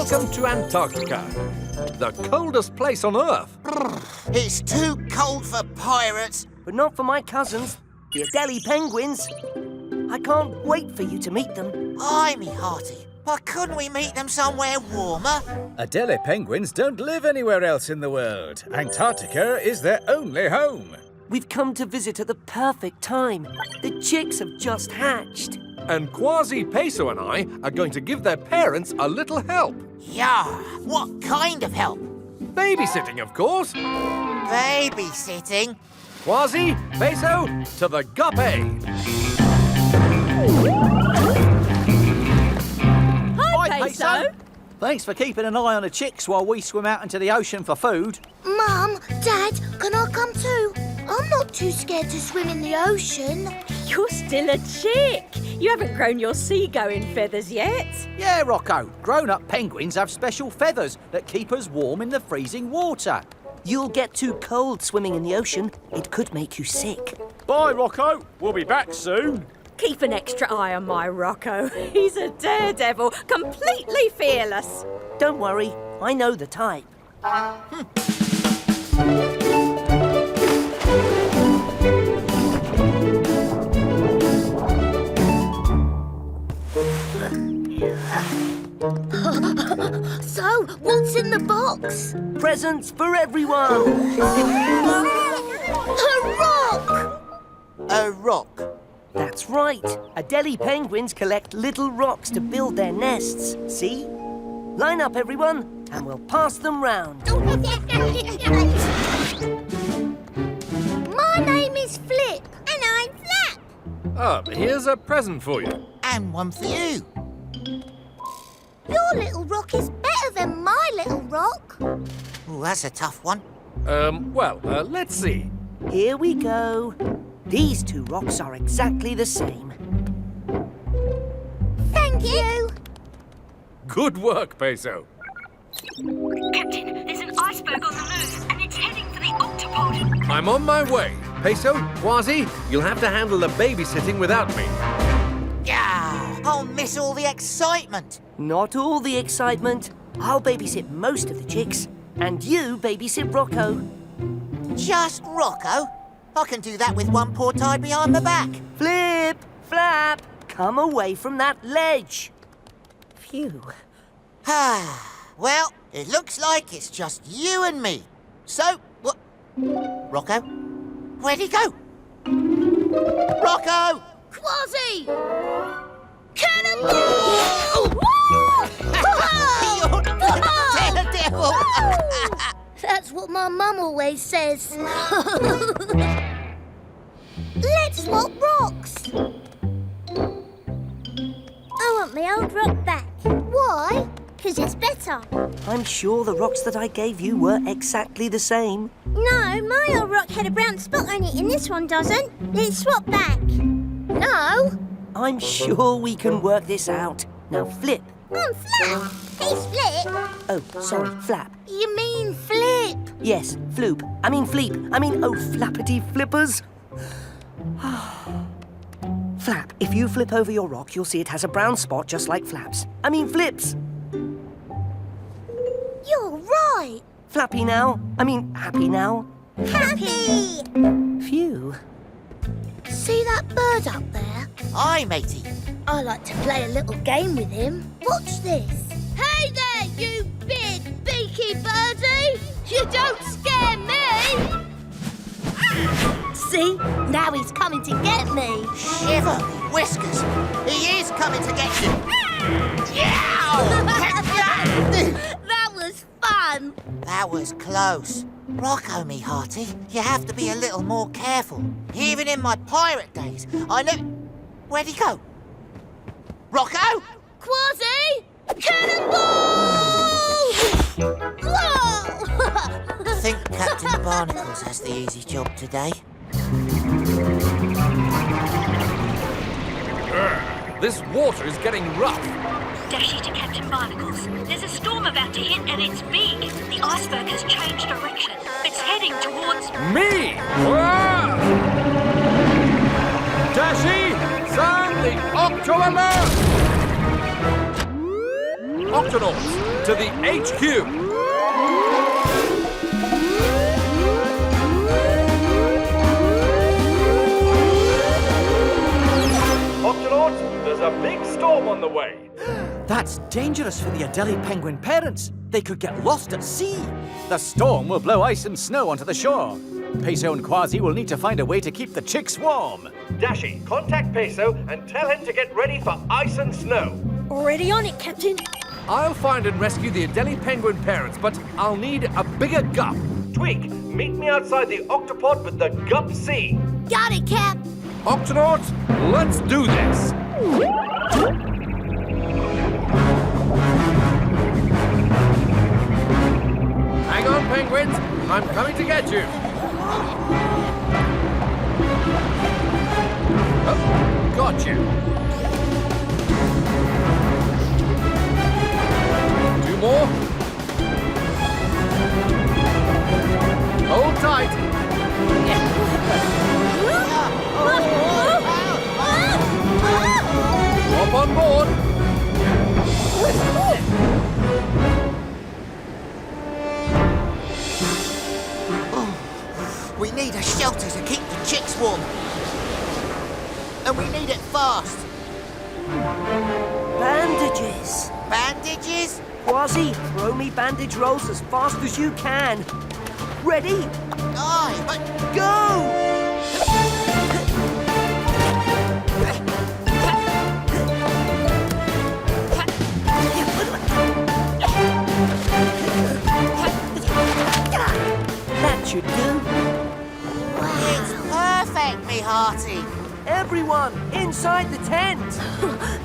Welcome to Antarctica, the coldest place on Earth. It's too cold for pirates. But not for my cousins, the Adelie penguins. I can't wait for you to meet them. Aye, me hearty. But couldn't we meet them somewhere warmer? Adelie penguins don't live anywhere else in the world. Antarctica is their only home. We've come to visit at the perfect time. The chicks have just hatched. And Kwazii, Peso and I are going to give their parents a little help. Yeah, what kind of help? Babysitting, of course. Babysitting? Kwazii, Peso, to the Gup-X. Hi, Peso. Thanks for keeping an eye on the chicks while we swim out into the ocean for food. Mum, Dad, can I come too? I'm not too scared to swim in the ocean. You're still a chick. You haven't grown your seagoing feathers yet. Yeah, Rocco. Grown-up penguins have special feathers that keep us warm in the freezing water. You'll get too cold swimming in the ocean. It could make you sick. Bye, Rocco. We'll be back soon. Keep an extra eye on my Rocco. He's a daredevil, completely fearless. Don't worry, I know the type. So, what's in the box? Presents for everyone. A rock! A rock. That's right. Adelie penguins collect little rocks to build their nests. See? Line up, everyone, and we'll pass them round. My name is Flip. And I'm Flap. Here's a present for you. And one for you. Your little rock is better than my little rock. Ooh, that's a tough one. Let's see. Here we go. These two rocks are exactly the same. Thank you. Good work, Peso. Captain, there's an iceberg on the move, and it's heading for the Octopod. I'm on my way. Peso, Kwazii, you'll have to handle the babysitting without me. Yeah, I'll miss all the excitement. Not all the excitement. I'll babysit most of the chicks, and you babysit Rocco. Just Rocco? I can do that with one paw tied behind my back. Flip, Flap, come away from that ledge. Phew. Well, it looks like it's just you and me. So, what? Rocco? Where'd he go? Rocco! Kwazii! Cannonball! Daredevil! That's what my mum always says. Let's swap rocks. I want my old rock back. Why? Because it's better. I'm sure the rocks that I gave you were exactly the same. No, my old rock had a brown spot on it and this one doesn't. Let's swap back. No. I'm sure we can work this out. Now, Flip. I'm Flap. He's Flip. Oh, sorry, Flap. You mean Flip? Yes, Floop. I mean Fleep. Oh, flappity flippers. Flap, if you flip over your rock, you'll see it has a brown spot just like Flap's. Flips. You're right. Flappy now. Happy now. Happy. Phew. See that bird up there? Aye, matey. I like to play a little game with him. Watch this. Hey there, you big beaky birdie! You don't scare me! See? Now he's coming to get me. Shiver me whiskers. He is coming to get you. That was fun. That was close. Rocco, me hearty, you have to be a little more careful. Even in my pirate days, I never... Where'd he go? Rocco? Kwazii! Cannonball! Whoa! I think Captain Barnacles has the easy job today. This water is getting rough. Dashy to Captain Barnacles. There's a storm about to hit, and it's big. The iceberg has changed direction. It's heading towards... Me! Dashy, sound the Octo alert! Octonauts to the HQ! Octonauts, there's a big storm on the way. That's dangerous for the Adelie penguin parents. They could get lost at sea. The storm will blow ice and snow onto the shore. Peso and Kwazii will need to find a way to keep the chicks warm. Dashi, contact Peso and tell him to get ready for ice and snow. Already on it, Captain. I'll find and rescue the Adelie penguin parents, but I'll need a bigger gup. Tweak, meet me outside the Octopod with the Gup-C. Got it, Cap. Octonauts, let's do this! Hang on, penguins. I'm coming to get you. Oh, got you. Two more. Hold tight. Hop on board. We need a shelter to keep the chicks warm. And we need it fast. Bandages. Bandages? Kwazii, throw me bandage rolls as fast as you can. Ready? Aye, but Go! That should do. it's perfect, me hearty. Everyone, inside the tent.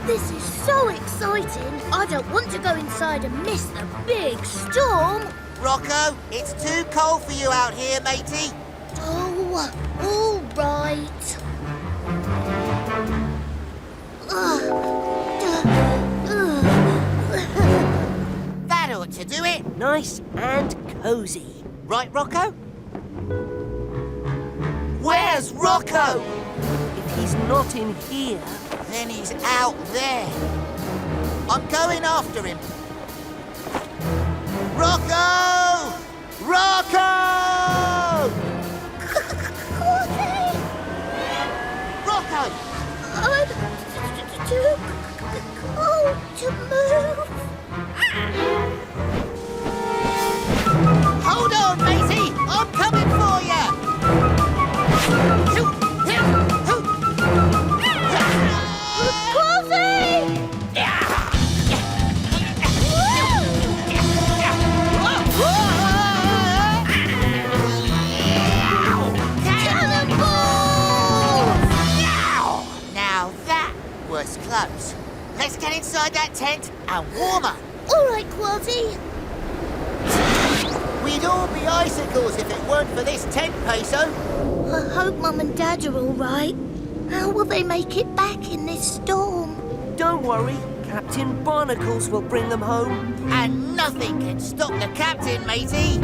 This is so exciting. I don't want to go inside and miss the big storm. Rocco, it's too cold for you out here, matey. Oh, all right. That ought to do it. Nice and cozy. Right, Rocco? Where's Rocco? If he's not in here, Then he's out there. I'm going after him. Rocco! Rocco! Rocco! I'm too cold to move. Hold on, matey! I'm coming for you! Now that was close. Let's get inside that tent and warm up. All right, Kwazii. We'd all be icicles if it weren't for this tent, Peso. I hope Mum and Dad are all right. How will they make it back in this storm? don't worry. Captain Barnacles will bring them home. And nothing can stop the captain, matey.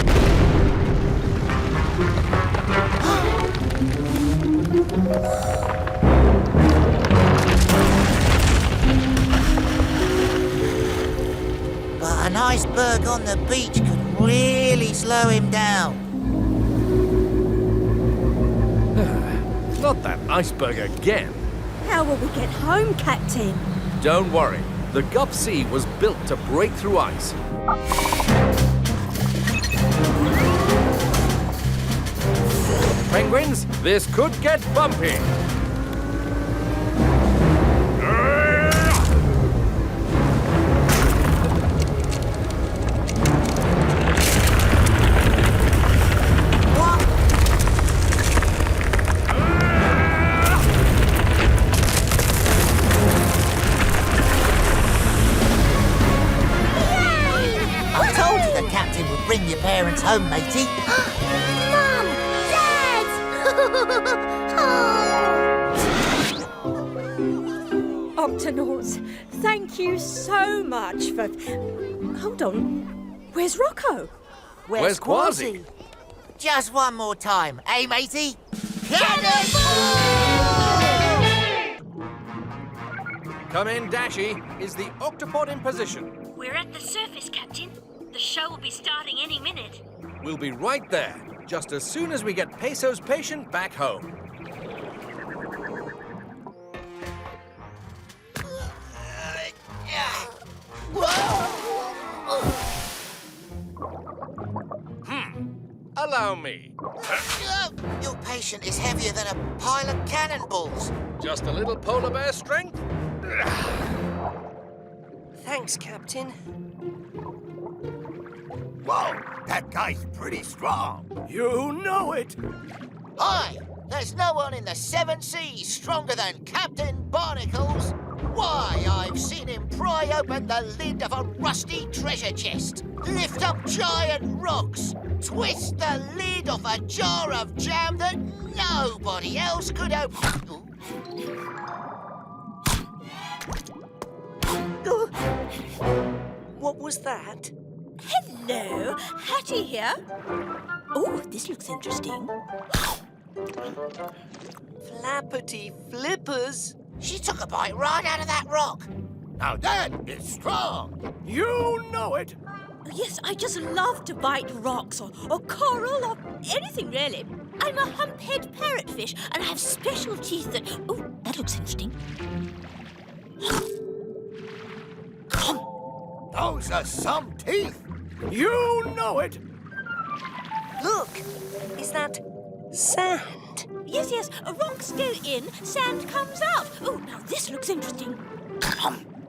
But an iceberg on the beach could really slow him down. Not that iceberg again. How will we get home, Captain? Don't worry. The Gup-C was built to break through ice. Penguins, this could get bumpy. Bring your parents home, matey. Mum! Dad! Octonauts, thank you so much for... Hold on. Where's Rocco? Where's Kwazii? Just one more time, eh, matey? Come in, Dashi. Is the Octopod in position? We're at the surface, Captain. The show will be starting any minute. We'll be right there, just as soon as we get Peso's patient back home. Allow me. Your patient is heavier than a pile of cannonballs. Just a little polar bear strength? Thanks, Captain. Whoa, that guy's pretty strong. You know it. Hi, there's no one in the 7 seas stronger than Captain Barnacles. Why, I've seen him pry open the lid of a rusty treasure chest, lift up giant rocks, twist the lid off a jar of jam that nobody else could open. What was that? Hello, Hattie here. Oh, this looks interesting. Flappity flippers. She took a bite right out of that rock. Now that is strong. You know it. Yes, I just love to bite rocks or coral or anything really. I'm a hump-head parrotfish and I have special teeth that... Oh, that looks interesting. Those are some teeth. You know it. Look, is that sand? Yes, rocks go in, sand comes out. Oh, now this looks interesting.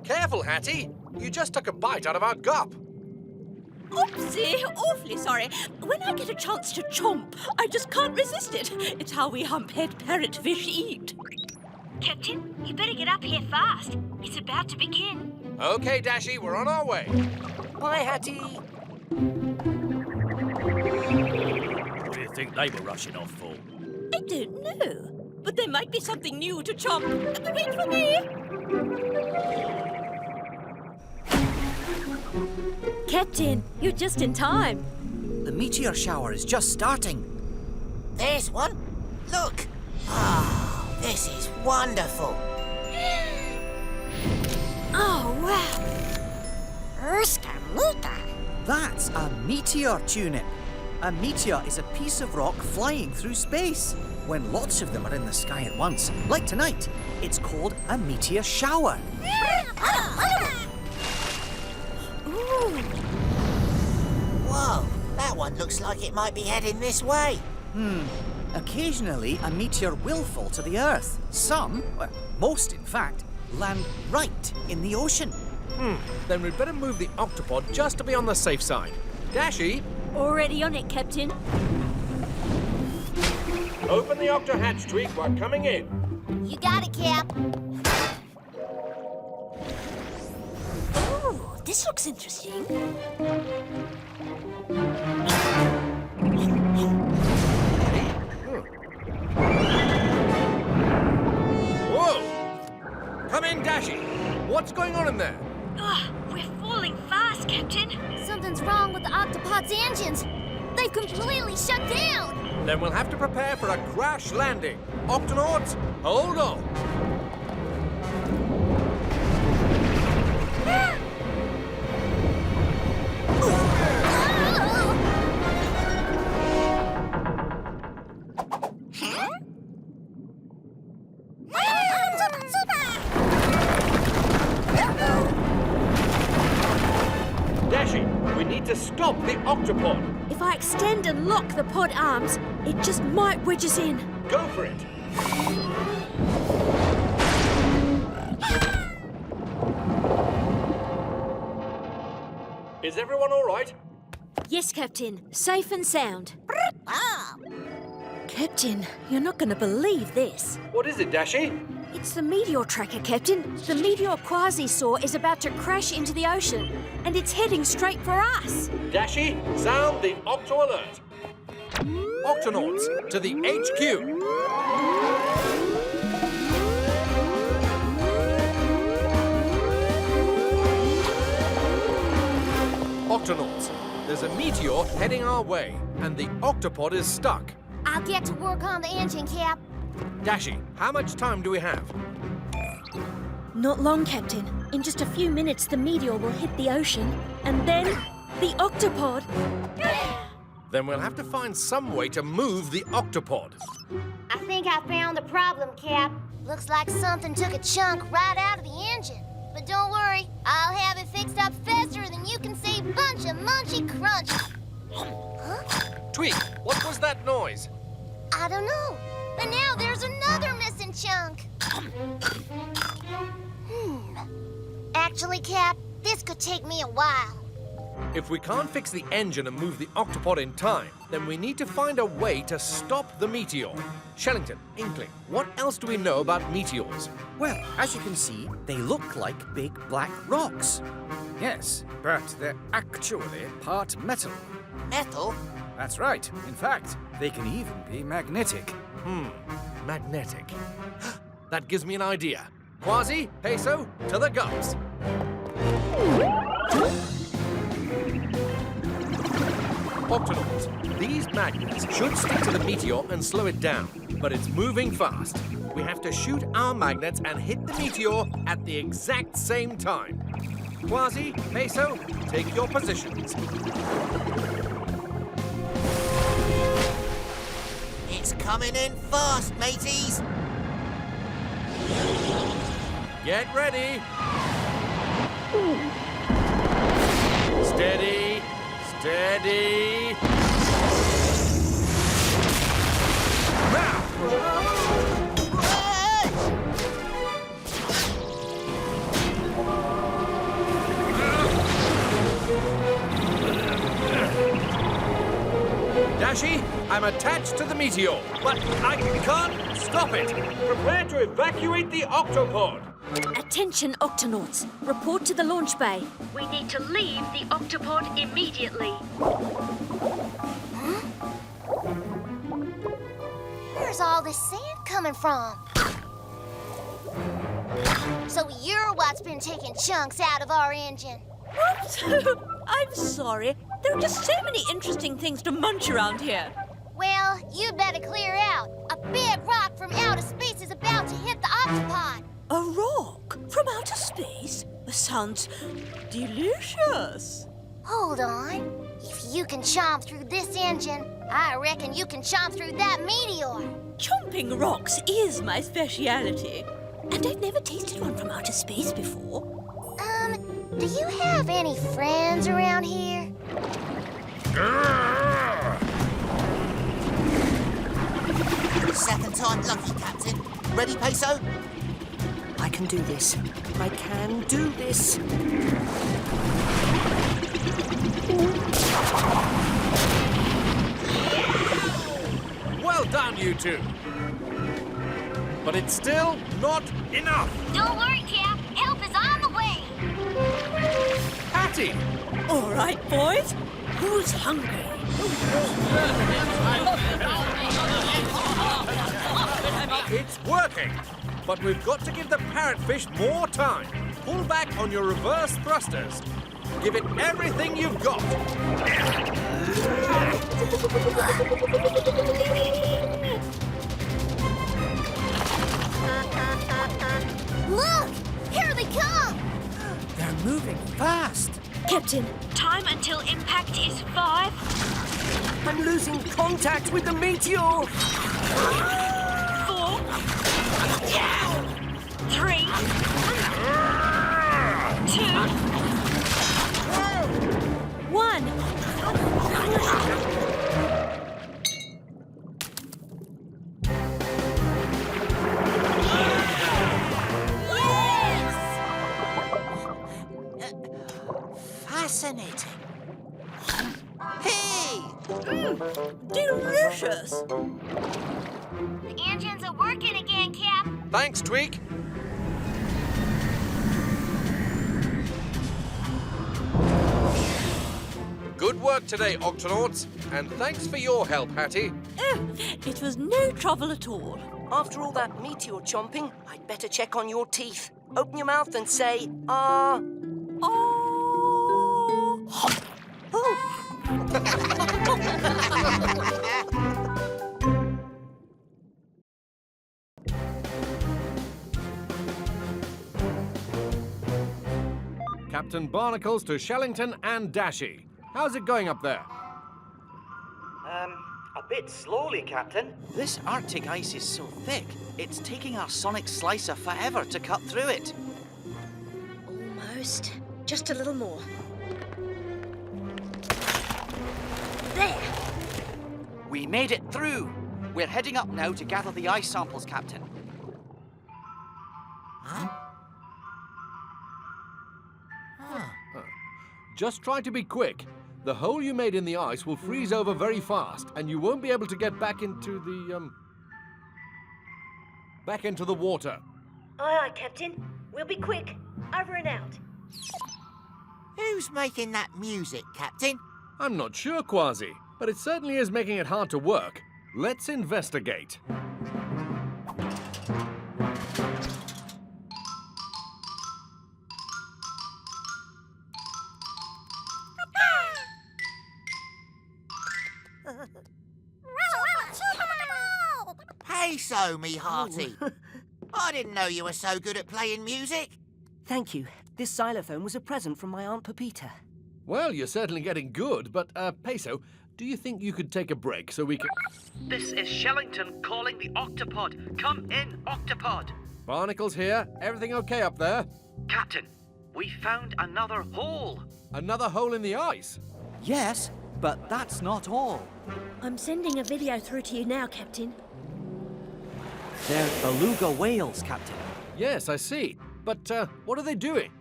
Careful, Hattie. You just took a bite out of our gup. Oopsie, awfully sorry. When I get a chance to chomp, I just can't resist it. It's how we hump-head parrotfish eat. Captain, you better get up here fast. It's about to begin. Okay, Dashy, we're on our way. Bye, Hattie. What do you think they were rushing off for? I don't know, but there might be something new to chomp. Wait for me. Captain, you're just in time. The meteor shower is just starting. There's one. Look. Oh, this is wonderful. Oh, wow. That's a meteor tulip. A meteor is a piece of rock flying through space. When lots of them are in the sky at once, like tonight, it's called a meteor shower. Ooh. Whoa, that one looks like it might be heading this way. Occasionally, a meteor will fall to the Earth. Some, well, most in fact, land right in the ocean. Then we'd better move the Octopod just to be on the safe side. Dashy, Already on it, Captain. Open the octo hatch, Tweak. We're coming in. You got it, Cap. Oh, this looks interesting. Whoa! Come in, Dashy. What's going on in there? We're falling fast, Captain. Something's wrong with the Octopod's engines. They've completely shut down. Then we'll have to prepare for a crash landing. Octonauts, hold on. Dashy, we need to stop the Octopod. If I extend and lock the pod arms, it just might wedge us in. Go for it. Is everyone all right? Yes, Captain. Safe and sound. Captain, you're not going to believe this. What is it, Dashy? It's the Meteor tracker, Captain. The Meteor Kwazii saw is about to crash into the ocean, and it's heading straight for us. Dashy, sound the Octo alert. Octonauts, to the HQ. Octonauts, there's a meteor heading our way, and the Octopod is stuck. I'll get to work on the engine, Cap. Dashy, how much time do we have? Not long, Captain. In just a few minutes, the meteor will hit the ocean, and then the Octopod. Then we'll have to find some way to move the Octopod. I think I found the problem, Cap. Looks like something took a chunk right out of the engine. But don't worry, I'll have it fixed up faster than you can say bunch of munchy crunch. Huh? Tweak, what was that noise? I don't know. But now there's another missing chunk. Actually, Cap, this could take me a while. If we can't fix the engine and move the Octopod in time, then we need to find a way to stop the meteor. Shellington, Inkling, what else do we know about meteors? Well, as you can see, they look like big black rocks. Yes, but they're actually part metal. Metal? That's right. In fact, they can even be magnetic. Magnetic. That gives me an idea. Kwazii, Peso, to the Gups. Octonauts, these magnets should stick to the meteor and slow it down, but it's moving fast. We have to shoot our magnets and hit the meteor at the exact same time. Kwazii, Peso, take your positions. It's coming in fast, mateys. Get ready. Steady, steady. Now! Dashi, I'm attached to the meteor, but I can't stop it. Prepare to evacuate the Octopod. Attention, Octonauts. Report to the launch bay. We need to leave the Octopod immediately. Where's all this sand coming from? So you're what's been taking chunks out of our engine. What? I'm sorry. There are just so many interesting things to munch around here. Well, you'd better clear out. A big rock from outer space is about to hit the Octopod. A rock from outer space? Sounds delicious. Hold on. If you can chomp through this engine, I reckon you can chomp through that meteor. Chomping rocks is my speciality. And I've never tasted one from outer space before. Do you have any friends around here? Second time lucky, Captain. Ready, Peso? I can do this. I can do this. Well done, you two. But it's still not enough. Don't worry, Cap. Help is on the way. Patty! All right, boys. Who's hungry? It's working. But we've got to give the parrotfish more time. Pull back on your reverse thrusters. Give it everything you've got. Look! Here they come! They're moving fast. Captain, Time until impact is 5, I'm losing contact with the meteor. 4, 3, 2, 1. Fascinating. Hey! Delicious. The engines are working again, Cap. Thanks, Tweak. Good work today, Octonauts. And thanks for your help, Hattie. It was no trouble at all. After all that meteor chomping, I'd better check on your teeth. Open your mouth and say, ah. Oh. Captain Barnacles to Shellington and Dashie. How's it going up there? A bit slowly, Captain. This Arctic ice is so thick, it's taking our sonic slicer forever to cut through it. Almost. Just a little more. There! We made it through. We're heading up now to gather the ice samples, Captain. Just try to be quick. The hole you made in the ice will freeze over very fast, and you won't be able to get back into the water. Aye, aye, Captain. We'll be quick. Over and out. Who's making that music, Captain? I'm not sure, Kwazii, but it certainly is making it hard to work. Let's investigate. Peso, me hearty. I didn't know you were so good at playing music. Thank you. This xylophone was a present from my Aunt Pepita. Well, you're certainly getting good, but, Peso, do you think you could take a break so we can... This is Shellington calling the Octopod. Come in, Octopod. Barnacles here. Everything okay up there? Captain, we found another hole. Another hole in the ice? Yes, but that's not all. I'm sending a video through to you now, Captain. They're beluga whales, Captain. Yes, I see. But, what are they doing?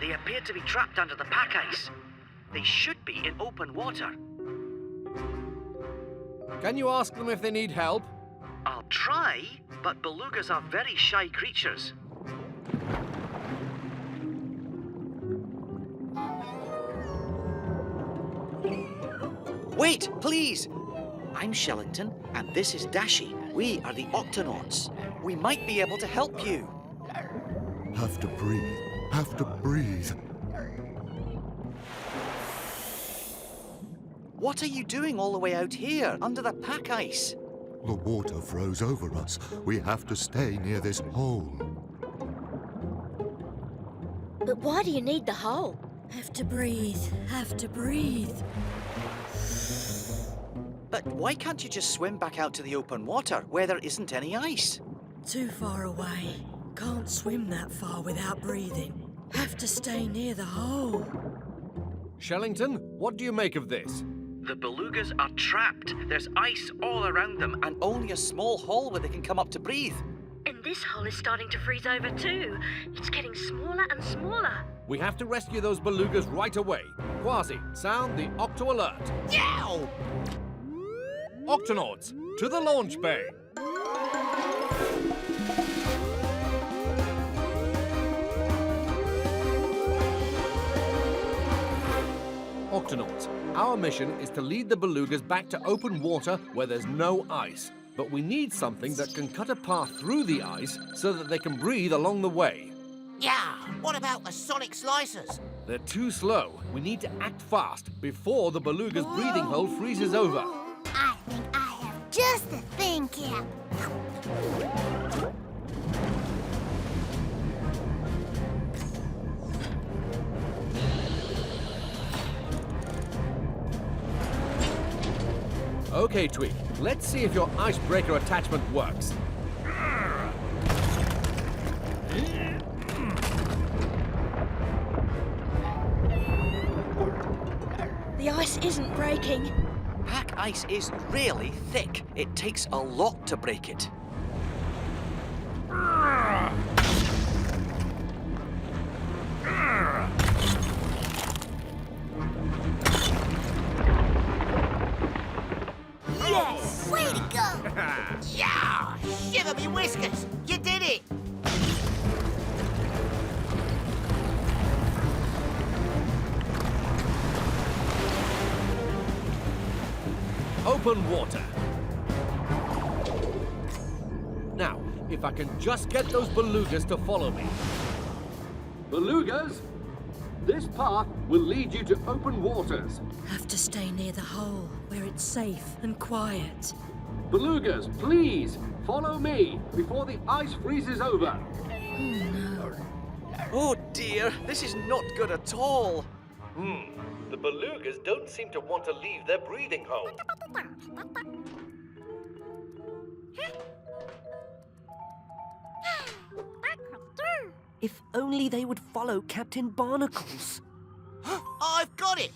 They appear to be trapped under the pack ice. They should be in open water. Can you ask them if they need help? I'll try, but belugas are very shy creatures. Wait, please! I'm Shellington, and this is Dashie. We are the Octonauts. We might be able to help you. Have to breathe. Have to breathe. What are you doing all the way out here, under the pack ice? The water froze over us. We have to stay near this hole. But why do you need the hole? Have to breathe. Have to breathe. But why can't you just swim back out to the open water, where there isn't any ice? Too far away. Can't swim that far without breathing. Have to stay near the hole. Shellington, what do you make of this? The belugas are trapped. There's ice all around them, and only a small hole where they can come up to breathe. And this hole is starting to freeze over too. It's getting smaller and smaller. We have to rescue those belugas right away. Kwazii, sound the Octo alert. Yow! Octonauts, to the launch bay. Octonauts, our mission is to lead the belugas back to open water where there's no ice. But we need something that can cut a path through the ice so that they can breathe along the way. Yeah, what about the sonic slicers? They're too slow. We need to act fast before the beluga's breathing hole freezes over. I think I have just the thing, Cap. Okay, Tweak, let's see if your icebreaker attachment works. The ice isn't breaking. Pack ice is really thick. It takes a lot to break it. Yes! Way to go! Yeah! Shiver me whiskers! You did it! Open water. Now, if I can just get those belugas to follow me. Belugas, this path will lead you to open waters. Have to stay near the hole where it's safe and quiet. Belugas, please, follow me before the ice freezes over. Oh no. Oh dear, this is not good at all. The belugas don't seem to want to leave their breathing hole. If only they would follow Captain Barnacles. I've got it!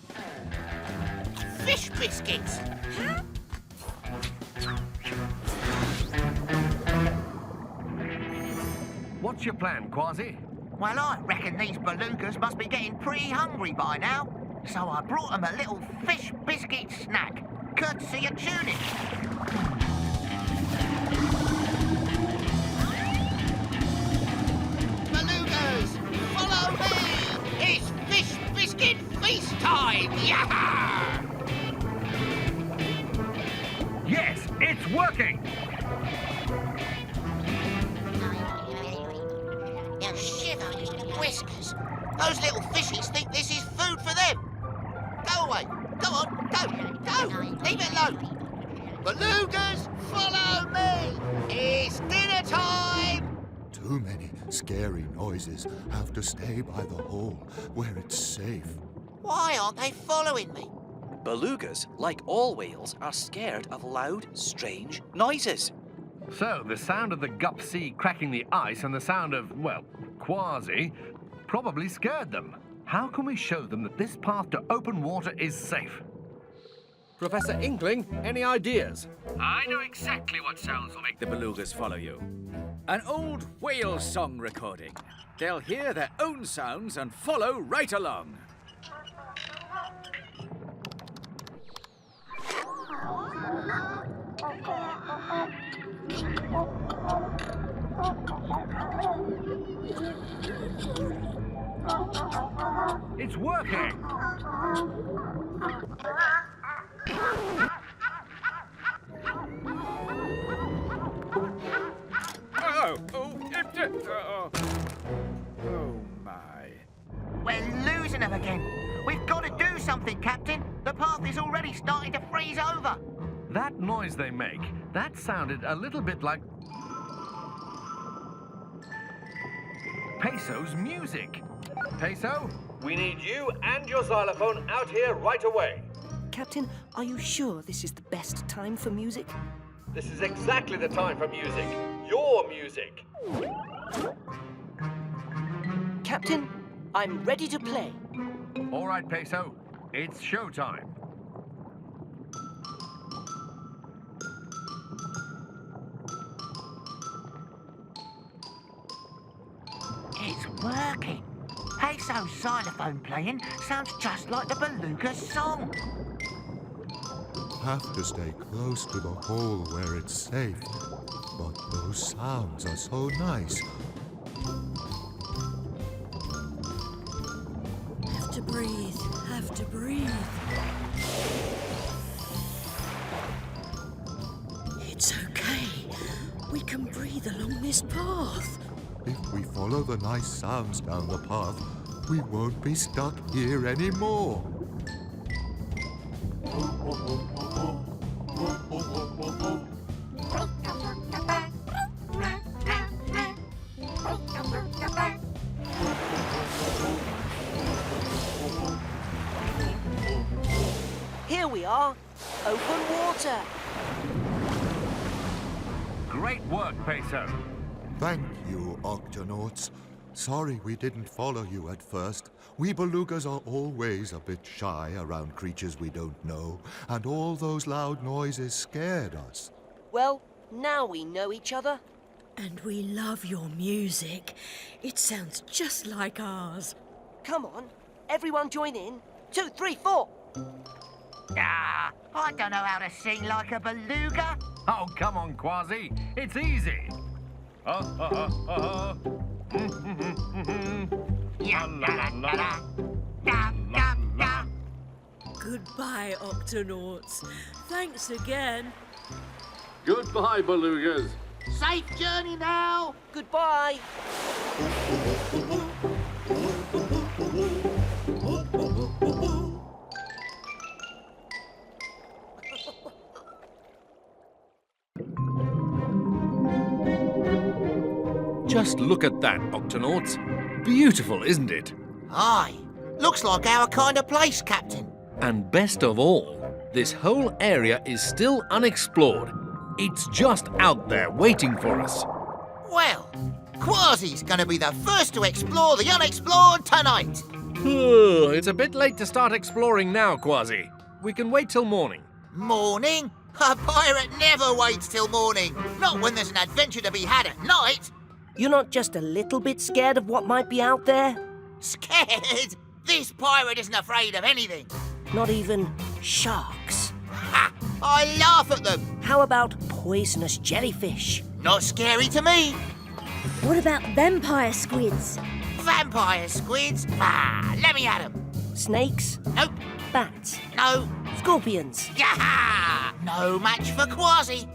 Fish biscuits! What's your plan, Kwazii? Well, I reckon these belugas must be getting pretty hungry by now. So I brought them a little fish biscuit snack, courtesy of Tunic. Belugas, follow me! It's fish biscuit feast time! Yeah! Yes, it's working! Now shiver whiskers. Those little fishies think this is food for them. Go away. Go on. Go. Leave it alone. Belugas, follow me. It's dinner time. Too many scary noises. Have to stay by the hole where it's safe. Why aren't they following me? Belugas, like all whales, are scared of loud, strange noises. So, the sound of the Gup-X cracking the ice and the sound of, well, Kwazii probably scared them. How can we show them that this path to open water is safe? Professor Inkling, any ideas? I know exactly what sounds will make the belugas follow you. An old whale song recording. They'll hear their own sounds and follow right along. It's working! Oh my. We're losing them again. We've got to do something, Captain. The path is already starting to freeze over. That noise they make, that sounded a little bit like Peso's music. Peso? We need you and your xylophone out here right away. Captain, are you sure this is the best time for music? This is exactly the time for music. Your music. Captain, I'm ready to play. All right, Peso, it's showtime. It's working. Peso's xylophone playing sounds just like the beluga's song. Have to stay close to the hole where it's safe. But those sounds are so nice. Have to breathe, have to breathe. It's okay. We can breathe along this path. If we follow the nice sounds down the path, we won't be stuck here anymore. Here we are. Open water. Great work, Peso. Thank you, Octonauts. Sorry we didn't follow you at first. We belugas are always a bit shy around creatures we don't know, and all those loud noises scared us. Well, now we know each other. And we love your music. It sounds just like ours. Come on, everyone join in. 2, 3, 4. Ah, I don't know how to sing like a beluga. Oh, come on, Kwazii. It's easy. Goodbye, Octonauts. Thanks again. Goodbye, belugas. Safe journey now. Goodbye. Just look at that, Octonauts. beautiful, isn't it? Aye. Looks like our kind of place, Captain. And best of all, this whole area is still unexplored. It's just out there waiting for us. Well, Kwazii's gonna be the first to explore the unexplored tonight. It's a bit late to start exploring now, Kwazii. We can wait till morning. Morning? A pirate never waits till morning. Not when there's an adventure to be had at night. You're not just a little bit scared of what might be out there? Scared? This pirate isn't afraid of anything. Not even sharks? Ha! I laugh at them. How about poisonous jellyfish? Not scary to me. What about vampire squids? Vampire squids? Ah, let me at them. Snakes? Nope. Bats? No. Scorpions? Yaha! No match for Kwazii.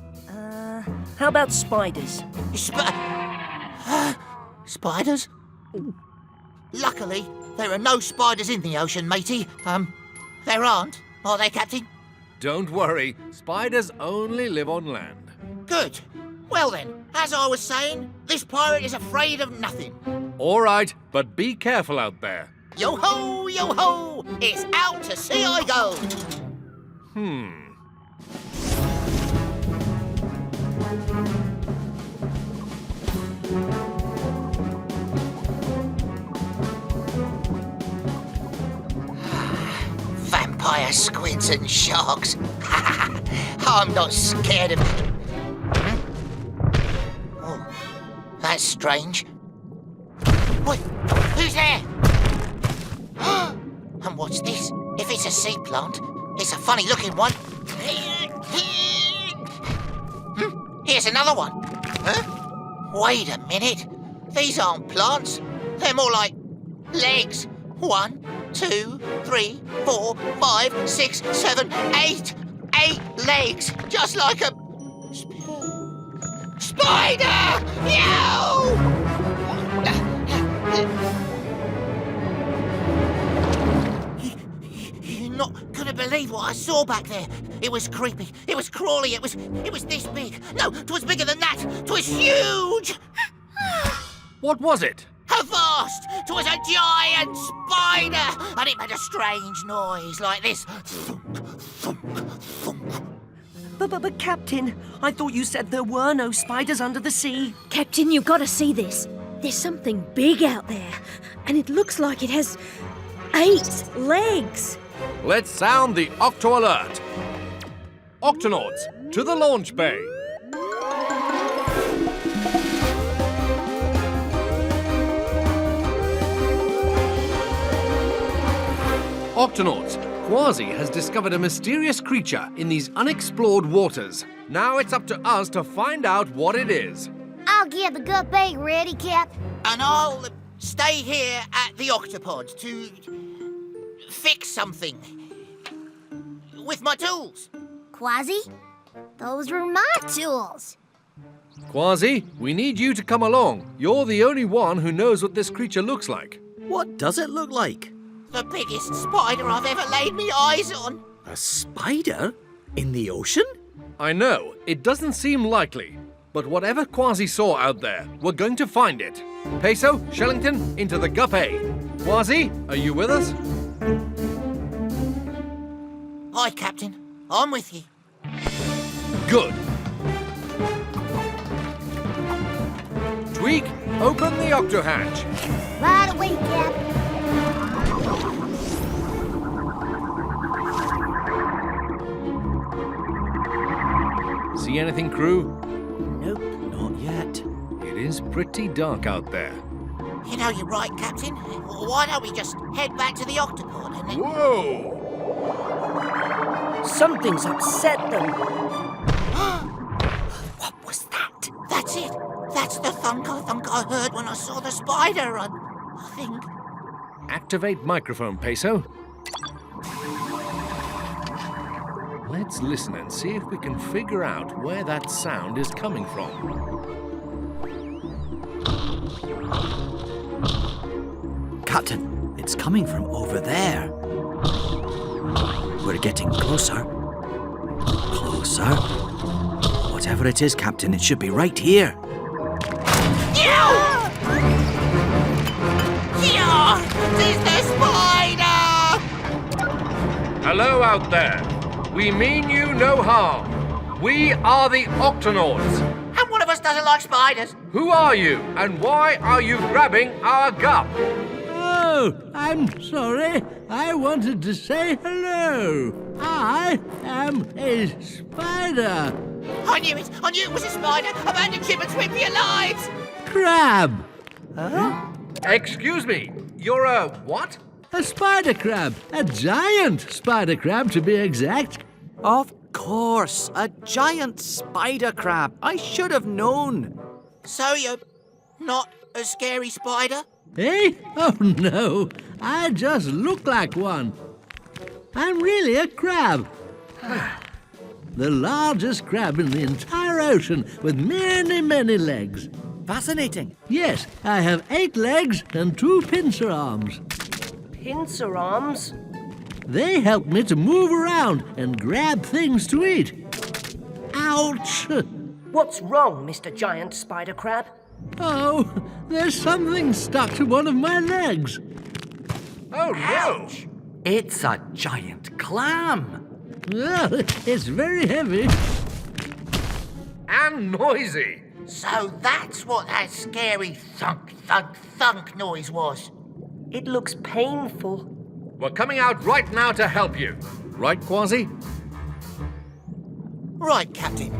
How about spiders? Spiders? Luckily, there are no spiders in the ocean, matey. There aren't, are they, Captain? Don't worry, spiders only live on land. Good. Well then, as I was saying, this pirate is afraid of nothing. All right, but be careful out there. Yo-ho, yo-ho! It's out to sea I go! Vampire squids and sharks. I'm not scared of it. Oh, that's strange. Wait, who's there? And what's this? If it's a sea plant, it's a funny looking one. Here's another one. Huh? Wait a minute. These aren't plants. They're more like legs. 1, 2, 3, 4, 5, 6, 7, 8. 8 legs. Just like a spider! Yow! You're not gonna believe what I saw back there. It was creepy. It was crawly. It was this big. No, 'twas bigger than that. 'Twas huge. What was it? Avast! 'Twas a giant spider, and it made a strange noise like this. Thunk, thunk, thunk. But Captain, I thought you said there were no spiders under the sea. Captain, you've got to see this. There's something big out there, and it looks like it has 8 legs. Let's sound the Octo Alert. Octonauts, to the launch bay. Octonauts, Kwazii has discovered a mysterious creature in these unexplored waters. Now it's up to us to find out what it is. I'll get the Gup-X ready, Cap. And I'll stay here at the Octopod to fix something with my tools. Kwazii? Those were my tools. Kwazii, we need you to come along. You're the only one who knows what this creature looks like. What does it look like? The biggest spider I've ever laid me eyes on. A spider? In the ocean? I know, it doesn't seem likely. But whatever Kwazii saw out there, we're going to find it. Peso, Shellington, into the Gup-X. Kwazii, are you with us? Aye, Captain. I'm with you. Good. Tweak, open the octo hatch. Right away, Cap. See anything, crew? Nope, not yet. It is pretty dark out there. You know, you're right, Captain. Why don't we just head back to the Octopod and then... Whoa! Something's upset them. What was that? That's it. That's the thunk I heard when I saw the spider run. I think. Activate microphone, Peso. Let's listen and see if we can figure out where that sound is coming from. Captain, it's coming from over there. We're getting closer. Closer. Whatever it is, Captain, it should be right here. It's the spider! Hello out there. We mean you no harm. We are the Octonauts. And one of us doesn't like spiders. Who are you, and why are you grabbing our Gup? Oh, I'm sorry. I wanted to say hello. I am a spider. I knew it was a spider about to keep and swim for your lives. Crab. Excuse me, you're a what? A spider crab. A giant spider crab, to be exact. Of course, a giant spider crab. I should have known. So you're not a scary spider? Eh? Oh, no. I just look like one. I'm really a crab. The largest crab in the entire ocean with many, many legs. Fascinating. Yes, I have 8 legs and 2 pincer arms. Pincer arms? They help me to move around and grab things to eat. Ouch! What's wrong, Mr. Giant Spider Crab? Oh, there's something stuck to one of my legs. Oh, no! It's a giant clam. Well, it's very heavy. And noisy. So that's what that scary thunk, thunk, thunk noise was. It looks painful. We're coming out right now to help you. Right, Kwazii? Right, Captain.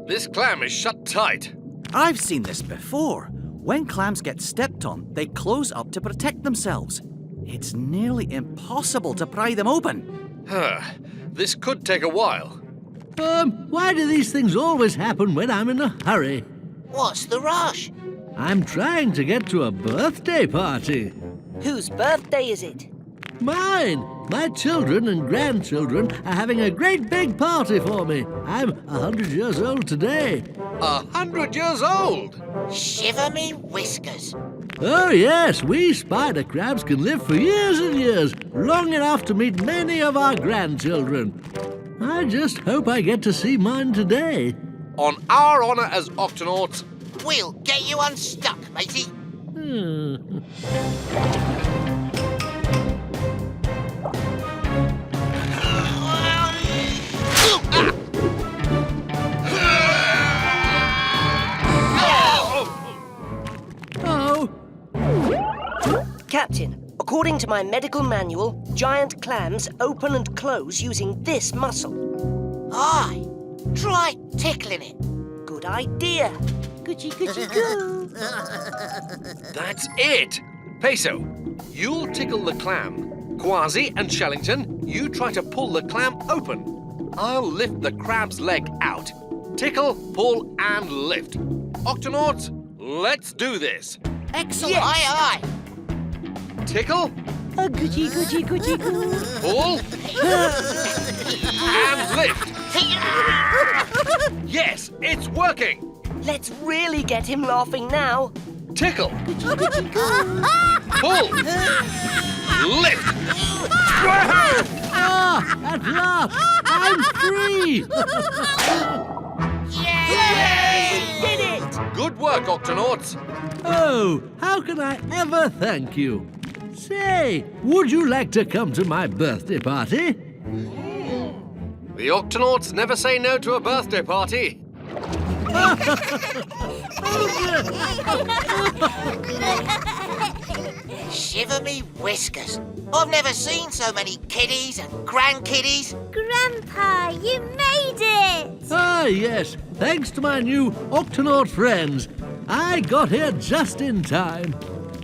This clam is shut tight. I've seen this before. When clams get stepped on, they close up to protect themselves. It's nearly impossible to pry them open. This could take a while. Why do these things always happen when I'm in a hurry? What's the rush? I'm trying to get to a birthday party. Whose birthday is it? Mine! My children and grandchildren are having a great big party for me. I'm 100 years old today. 100 years old? Shiver me whiskers. Oh, yes, we spider crabs can live for years and years, long enough to meet many of our grandchildren. I just hope I get to see mine today. On our honor as Octonauts, We'll get you unstuck, matey. Captain, according to my medical manual, giant clams open and close using this muscle. Aye. Try tickling it. Good idea. Goo. that's it. Peso, you'll tickle the clam. Kwazii and Shellington, you try to pull the clam open. I'll lift the crab's leg out. Tickle, pull, and lift. Octonauts, let's do this. Excellent. Yes. Aye, aye. Tickle, Goo. pull, and lift. Yes, it's working. Let's really get him laughing now. Tickle, pull, lift. At last, I'm free! Yay! We did it! Good work, Octonauts. Oh, how can I ever thank you? Say, would you like to come to my birthday party? The Octonauts never say no to a birthday party. Shiver me whiskers. I've never seen so many kiddies and grandkiddies. Grandpa, you made it! Ah, yes, thanks to my new Octonaut friends. I got here just in time.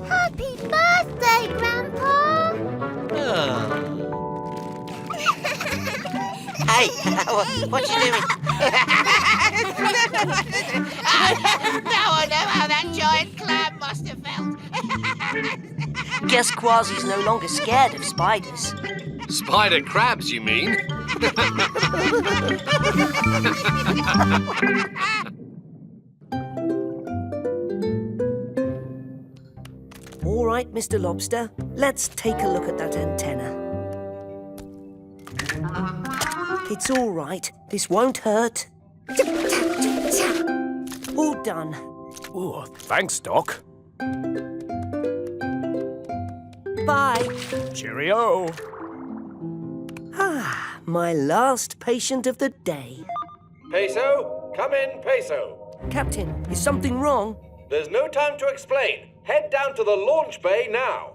Happy birthday, Grandpa! Hey, what you doing? Now I know how that giant clam must have felt. Guess Kwazii's no longer scared of spiders. Spider crabs, you mean? All right, Mr. Lobster, let's take a look at that antenna. It's all right. This won't hurt. All done. Oh, thanks, Doc. Bye. Cheerio. Ah, my last patient of the day. Peso, come in, Peso. Captain, is something wrong? There's no time to explain. Head down to the launch bay now.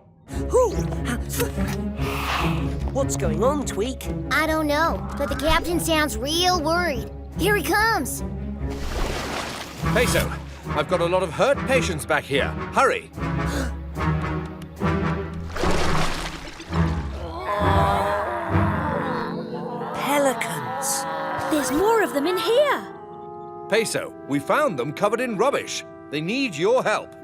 What's going on, Tweak? I don't know, but the captain sounds real worried. Here he comes. Peso, I've got a lot of hurt patients back here. Hurry. Pelicans. There's more of them in here. Peso, we found them covered in rubbish. They need your help.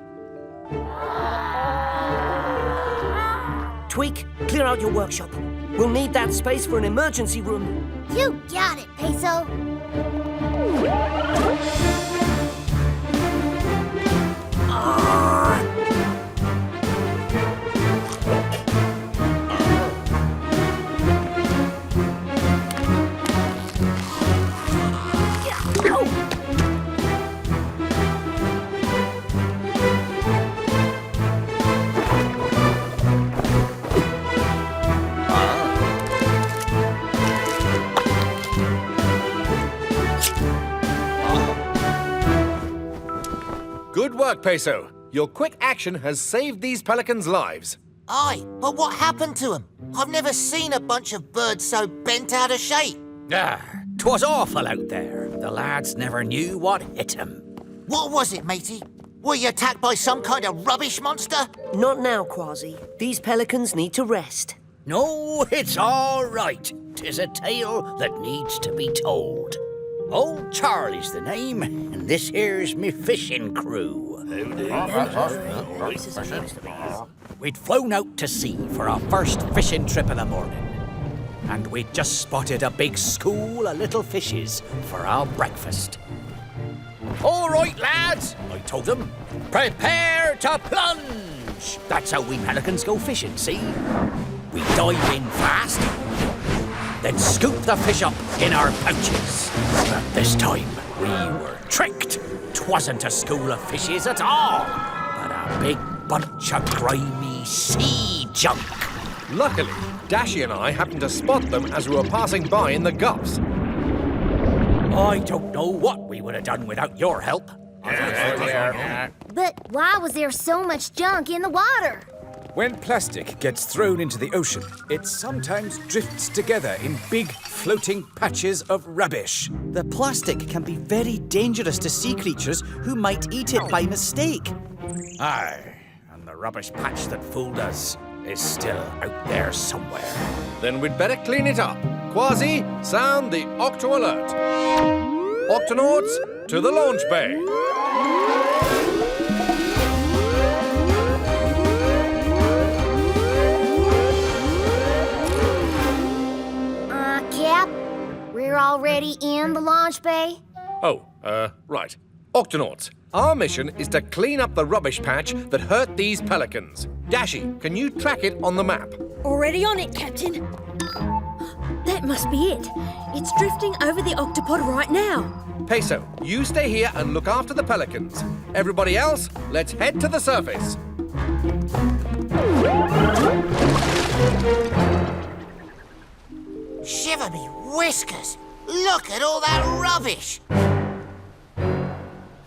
Tweak, clear out your workshop. We'll need that space for an emergency room. You got it, Peso. Good work, Peso. Your quick action has saved these pelicans' lives. Aye, but what happened to them? I've never seen a bunch of birds so bent out of shape. 'Twas awful out there. The lads never knew what hit 'em. What was it, matey? Were you attacked by some kind of rubbish monster? Not now, Kwazii. These pelicans need to rest. No, it's all right. 'Tis a tale that needs to be told. Old Charlie's the name, and this here's me fishing crew. We'd flown out to sea for our first fishing trip in the morning, and we'd just spotted a big school of little fishes for our breakfast. All right, lads, I told them, prepare to plunge. That's how we pelicans go fishing, see? We dive in fast, then scoop the fish up in our pouches. But this time, we were tricked. 'Twasn't a school of fishes at all, but a big bunch of grimy sea junk. Luckily, Dashi and I happened to spot them as we were passing by in the Gups. I don't know what we would have done without your help. But why was there so much junk in the water? When plastic gets thrown into the ocean, it sometimes drifts together in big floating patches of rubbish. The plastic can be very dangerous to sea creatures who might eat it by mistake. Aye, and the rubbish patch that fooled us is still out there somewhere. Then we'd better clean it up. Kwazii, sound the Octo alert. Octonauts, to the launch bay. Cap, we're already in the launch bay? Oh, right. Octonauts, our mission is to clean up the rubbish patch that hurt these pelicans. Dashi, can you track it on the map? Already on it, Captain. That must be it. It's drifting over the Octopod right now. Peso, you stay here and look after the pelicans. Everybody else, let's head to the surface. Shiver me whiskers! Look at all that rubbish!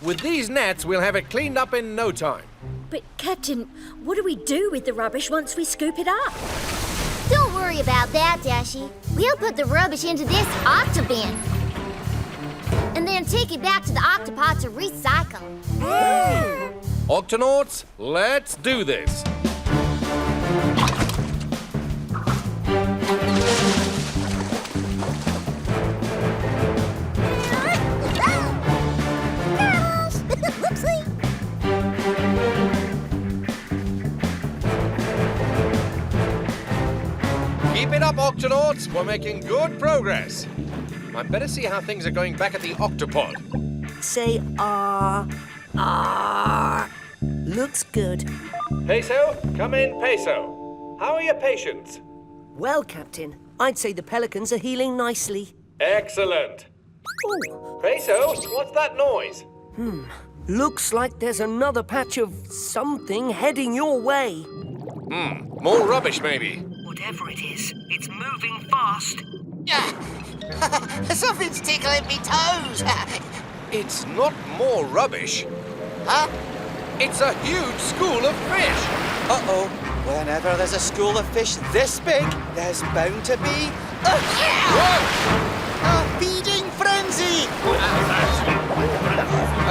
With these nets, we'll have it cleaned up in no time. But, Captain, what do we do with the rubbish once we scoop it up? Don't worry about that, Dashi. We'll put the rubbish into this Octobin. And then take it back to the Octopod to recycle. Octonauts, let's do this. Keep it up, Octonauts. We're making good progress. I'd better see how things are going back at the Octopod. Say looks good. Peso, come in, Peso. How are your patients? Well, Captain, I'd say the pelicans are healing nicely. Excellent. Oh, Peso, what's that noise? looks like there's another patch of something heading your way. More rubbish, maybe. Whatever it is, it's moving fast. Something's tickling me toes. It's not more rubbish. Huh? It's a huge school of fish. Uh-oh. Whenever there's a school of fish this big, there's bound to be a feeding frenzy!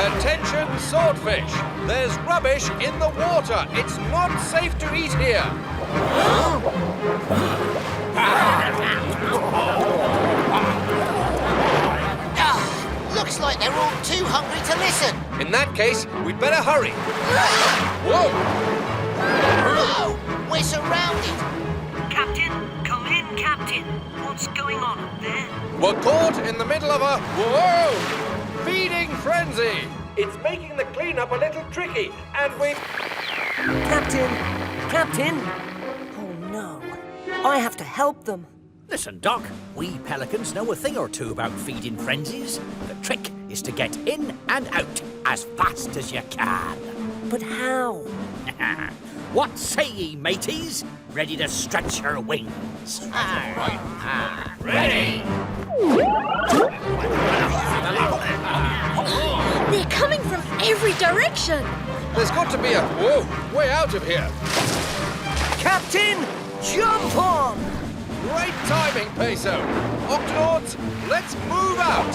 Attention, swordfish. There's rubbish in the water. It's not safe to eat here. Looks like they're all too hungry to listen. In that case, we'd better hurry. Whoa! Whoa! We're surrounded. Captain, come in, Captain. What's going on up there? We're caught in the middle of a... Whoa! Feeding frenzy. It's making the cleanup a little tricky, and we... Captain! Oh no, I have to help them. Listen, Doc, we pelicans know a thing or two about feeding frenzies. The trick is to get in and out as fast as you can. But how? What say ye, mateys? Ready to stretch your wings? Ready! They're coming from every direction. There's got to be a... Whoa! Way out of here. Captain, jump on! Great timing, Peso. Octonauts, let's move out.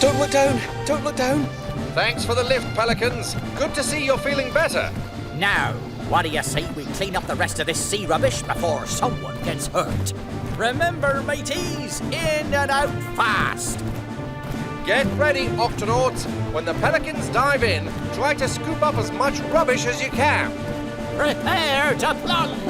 Don't look down! Don't look down! Thanks for the lift, Pelicans. Good to see you're feeling better. Now, what do you say we clean up the rest of this sea rubbish before someone gets hurt? Remember, mateys, in and out fast. Get ready, Octonauts. When the Pelicans dive in, try to scoop up as much rubbish as you can. Prepare to plunge.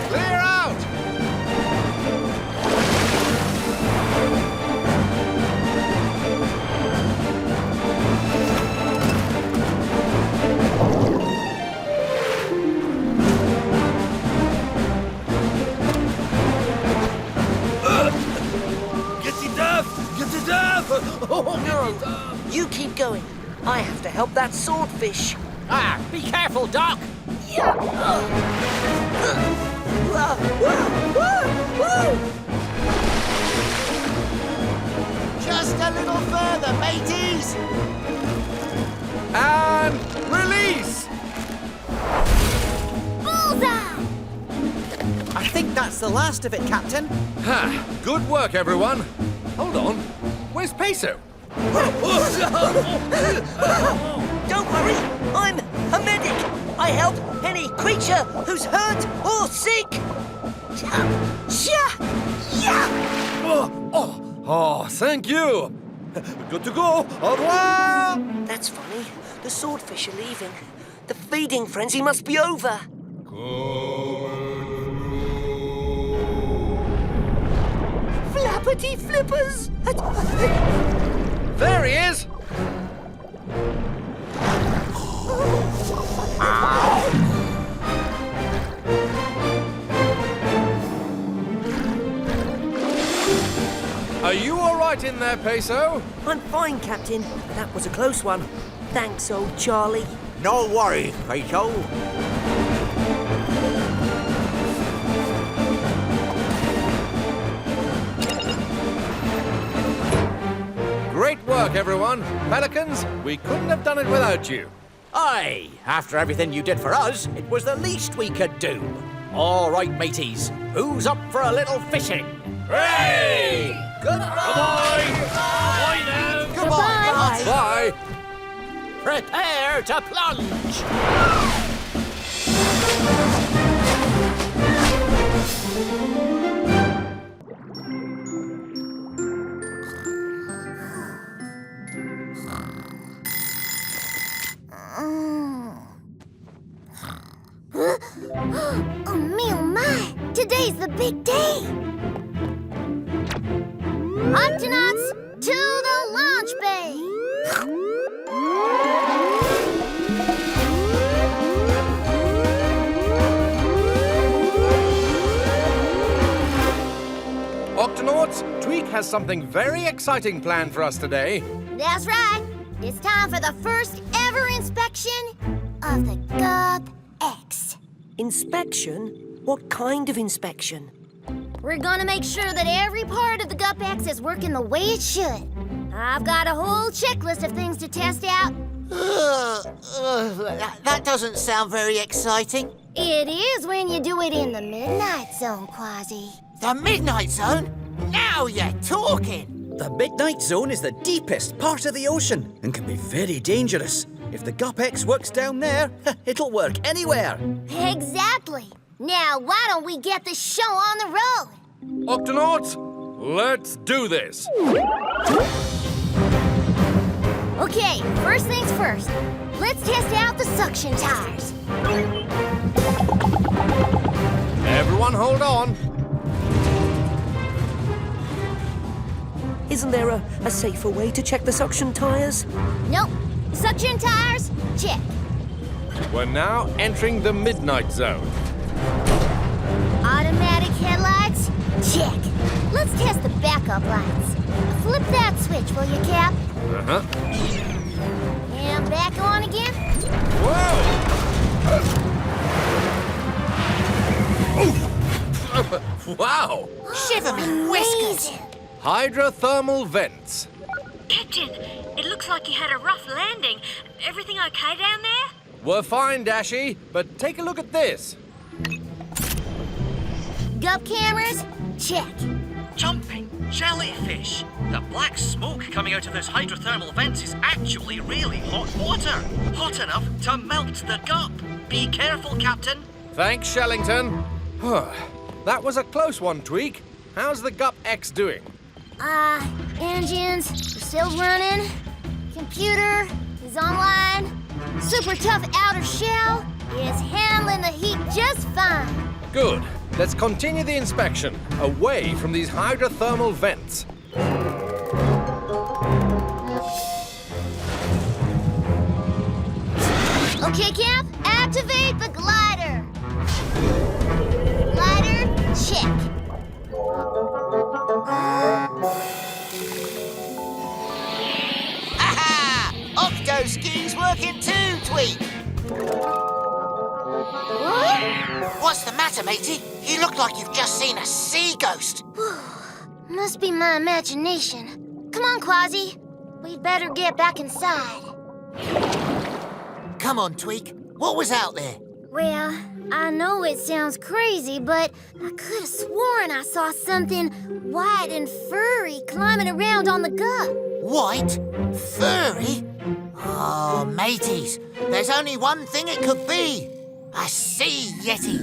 Clear out! Oh no! You keep going. I have to help that swordfish. Be careful, Doc. Just a little further, mateys. And release! Bullseye! I think that's the last of it, Captain. Ha! Good work, everyone. Hold on. Where's Peso? Don't worry, I'm a medic. I help any creature who's hurt or sick. Oh, thank you. Good to go. Au revoir. That's funny. The swordfish are leaving. The feeding frenzy must be over. Flappity flippers! There he is. Are you all right in there, Peso? I'm fine, Captain. That was a close one. Thanks, old Charlie. No worries, Peso. Great work, everyone. Pelicans, we couldn't have done it without you. Aye, after everything you did for us, it was the least we could do. All right, mateys, who's up for a little fishing? Hooray! Goodbye! Bye now! Goodbye! Bye! Prepare to plunge! Oh, me oh my! Today Today's the big day! Octonauts, to the launch bay! Octonauts, Tweak has something very exciting planned for us today. That's right. It's time for the first ever inspection of the Gup-X. Inspection? What kind of inspection? We're gonna make sure that every part of the Gup-X is working the way it should. I've got a whole checklist of things to test out. That doesn't sound very exciting. It is when you do it in the Midnight Zone, Kwazii. The Midnight Zone? Now you're talking! The Midnight Zone is the deepest part of the ocean and can be very dangerous. If the Gup-X works down there, it'll work anywhere. Exactly. Now, why don't we get the show on the road? Octonauts, let's do this. Okay, first things first. Let's test out the suction tires. Everyone hold on. Isn't there a safer way to check the suction tires? Nope. Suction tires, check. We're now entering the Midnight Zone. Automatic headlights, check. Let's test the backup lights. Flip that switch, will you, Cap? Uh-huh. And back on again. Whoa! Wow! Shiver me whiskers! Hydrothermal vents. Captain, it looks like you had a rough landing. Everything okay down there? We're fine, Dashy, but take a look at this. Gup cameras, check. Jumping jellyfish. The black smoke coming out of those hydrothermal vents is actually really hot water. Hot enough to melt the gup. Be careful, Captain. Thanks, Shellington. That was a close one, Tweak. How's the Gup-X doing? Engines are still running. Computer is online. Super tough outer shell is handling the heat just fine. Good. Let's continue the inspection, away from these hydrothermal vents. Okay, Cap, activate the glider. Glider, check. Aha! Octo ski's working too, Tweak. What? What's the matter, matey? You look like you've just seen a sea ghost. Must be my imagination. Come on, Kwazii. We'd better get back inside. Come on, Tweak. What was out there? Well, I know it sounds crazy, but I could have sworn I saw something white and furry climbing around on the Gup. White? Furry? Oh, mateys, there's only one thing it could be. A sea Yeti.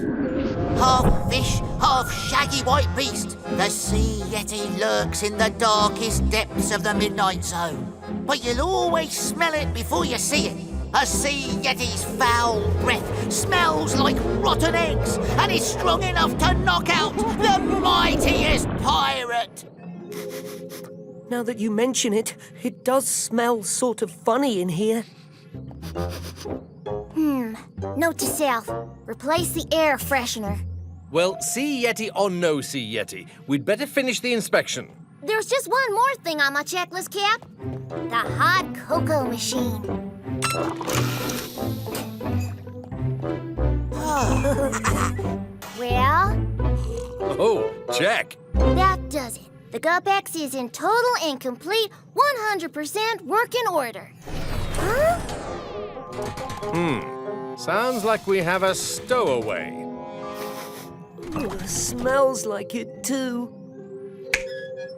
Half fish, half shaggy white beast. The sea Yeti lurks in the darkest depths of the Midnight Zone. But you'll always smell it before you see it. A sea Yeti's foul breath smells like rotten eggs and is strong enough to knock out the mightiest pirate. Now that you mention it, it does smell sort of funny in here. Note to self, replace the air freshener. Well, sea Yeti or no sea Yeti, we'd better finish the inspection. There's just one more thing on my checklist, Cap. The hot cocoa machine. Well? Oh, check. That does it. The Gup-X is in total and complete 100% working order. Huh? Sounds like we have a stowaway. Smells like it too.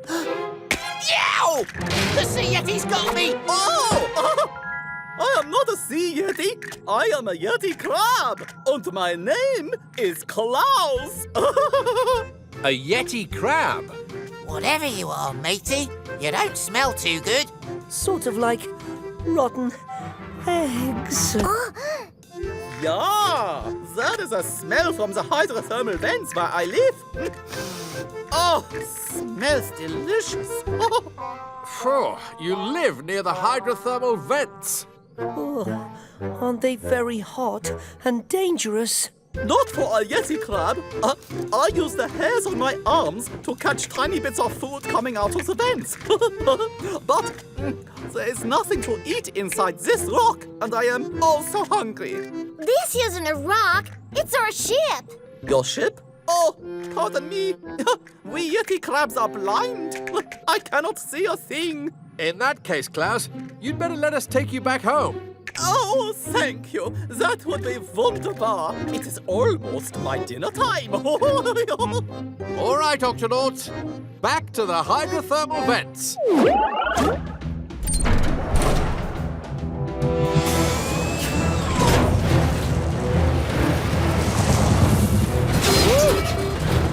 Yow! The sea Yeti's got me! Oh! I am not a sea Yeti. I am a Yeti crab. And my name is Klaus. A Yeti crab? Whatever you are, matey, you don't smell too good. Sort of like rotten eggs. Yeah, that is a smell from the hydrothermal vents where I live. Oh, smells delicious. Phew, you live near the hydrothermal vents. Oh, aren't they very hot and dangerous? Not for a Yeti crab. I use the hairs on my arms to catch tiny bits of food coming out of the vents. But there is nothing to eat inside this rock, and I am also hungry. This isn't a rock. It's our ship. Your ship? Oh, pardon me. We Yeti crabs are blind. I cannot see a thing. In that case, Klaus, you'd better let us take you back home. Oh, thank you. That would be wunderbar. It is almost my dinner time. All right, Octonauts. Back to the hydrothermal vents.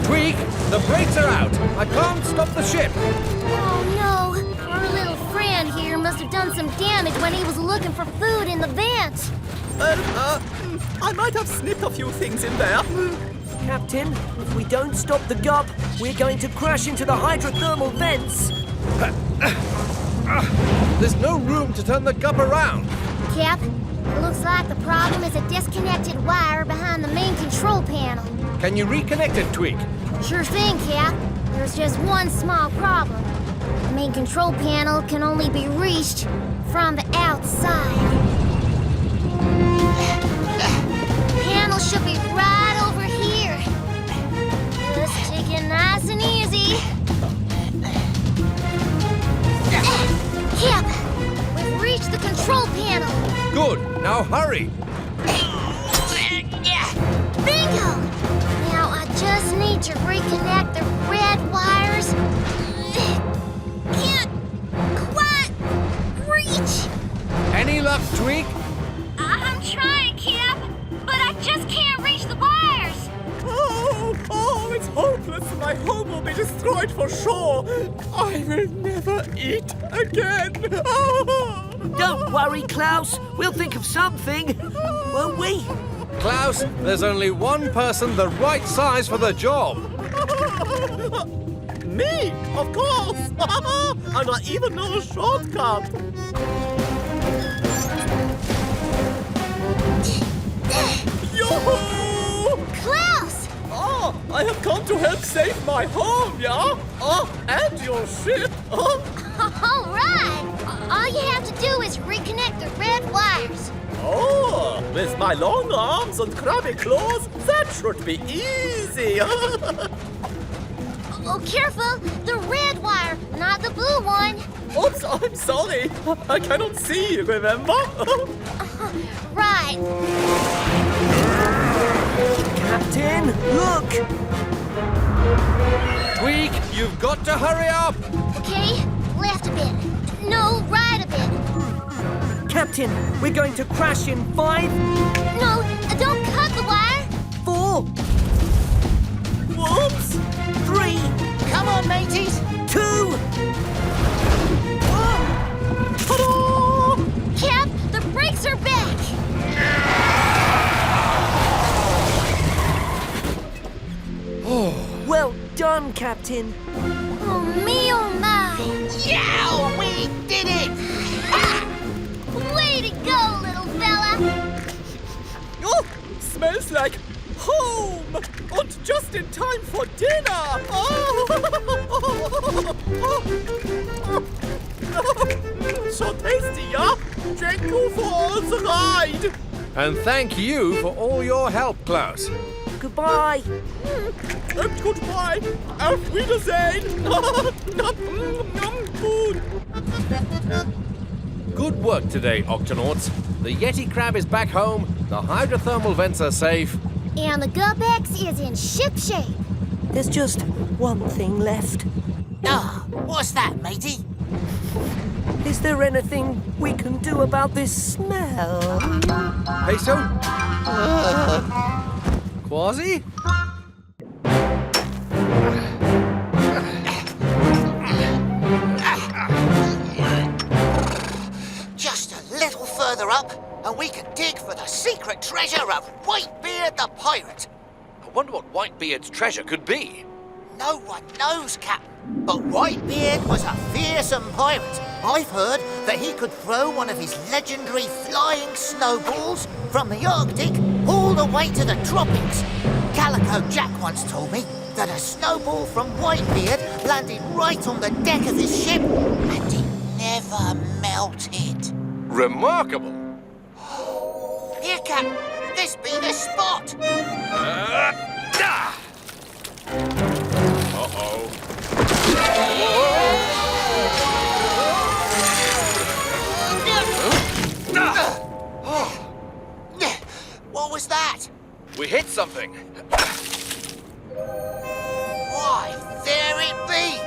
Tweak, the brakes are out. I can't stop the ship. Oh, no. Our little friend here must have done some damage when he was looking for food in the vent. I might have snipped a few things in there. Captain, if we don't stop the Gup, we're going to crash into the hydrothermal vents. There's no room to turn the Gup around. Cap, it looks like the problem is a disconnected wire behind the main control panel. Can you reconnect it, Tweak? Sure thing, Cap. There's just one small problem. The main control panel can only be reached from the outside. Panel should be right over here. Just take it nice and easy. Cap, we've reached the control panel. Good. Now hurry. Bingo! Now I just need to reconnect the red wires. Can't quite reach. Any luck, Tweak? I'm trying, Cap, but I just can't reach the wires. Oh, it's hopeless. My home will be destroyed for sure. I will never eat again. Don't worry, Klaus. We'll think of something, won't we? Klaus, there's only one person the right size for the job. Me, of course. And I even know a shortcut. Yoo-hoo! Klaus! Oh, I have come to help save my home, yeah? Oh, and your ship. All right. All you have to do is reconnect the red wires. Oh, with my long arms and crabby claws, that should be easy. Oh, careful! The red wire, not the blue one. Oops, I'm sorry. I cannot see, remember? Right. Captain, look! Tweak, you've got to hurry up. Okay, left a bit. No, right a bit. Captain, we're going to crash in 5. No, don't cut the wire. 4. Whoops! 3. Come on, mateys. 2. Ta-da! Cap, the brakes are back. Well done, Captain. Oh, me, oh, my. Yeah, we did it. Way to go, little fella. Oh, smells like home! And just in time for dinner! So tasty, yeah? Thank you for all the ride! And thank you for all your help, Klaus. Goodbye. And goodbye! Auf Wiedersehen! Food! Good work today, Octonauts. The Yeti crab is back home, the hydrothermal vents are safe. And the Gup-X is in shipshape. There's just one thing left. Oh, what's that, matey? Is there anything we can do about this smell? Peso? Kwazii? Just a little further up. and we can dig for the secret treasure of Whitebeard the pirate. I wonder what Whitebeard's treasure could be. No one knows, Captain. But Whitebeard was a fearsome pirate. I've heard that he could throw one of his legendary flying snowballs from the Arctic all the way to the tropics. Calico Jack once told me that a snowball from Whitebeard landed right on the deck of his ship and it never melted. Remarkable. Here, Captain. This be the spot. Uh-oh. What was that? We hit something. Why, there it be!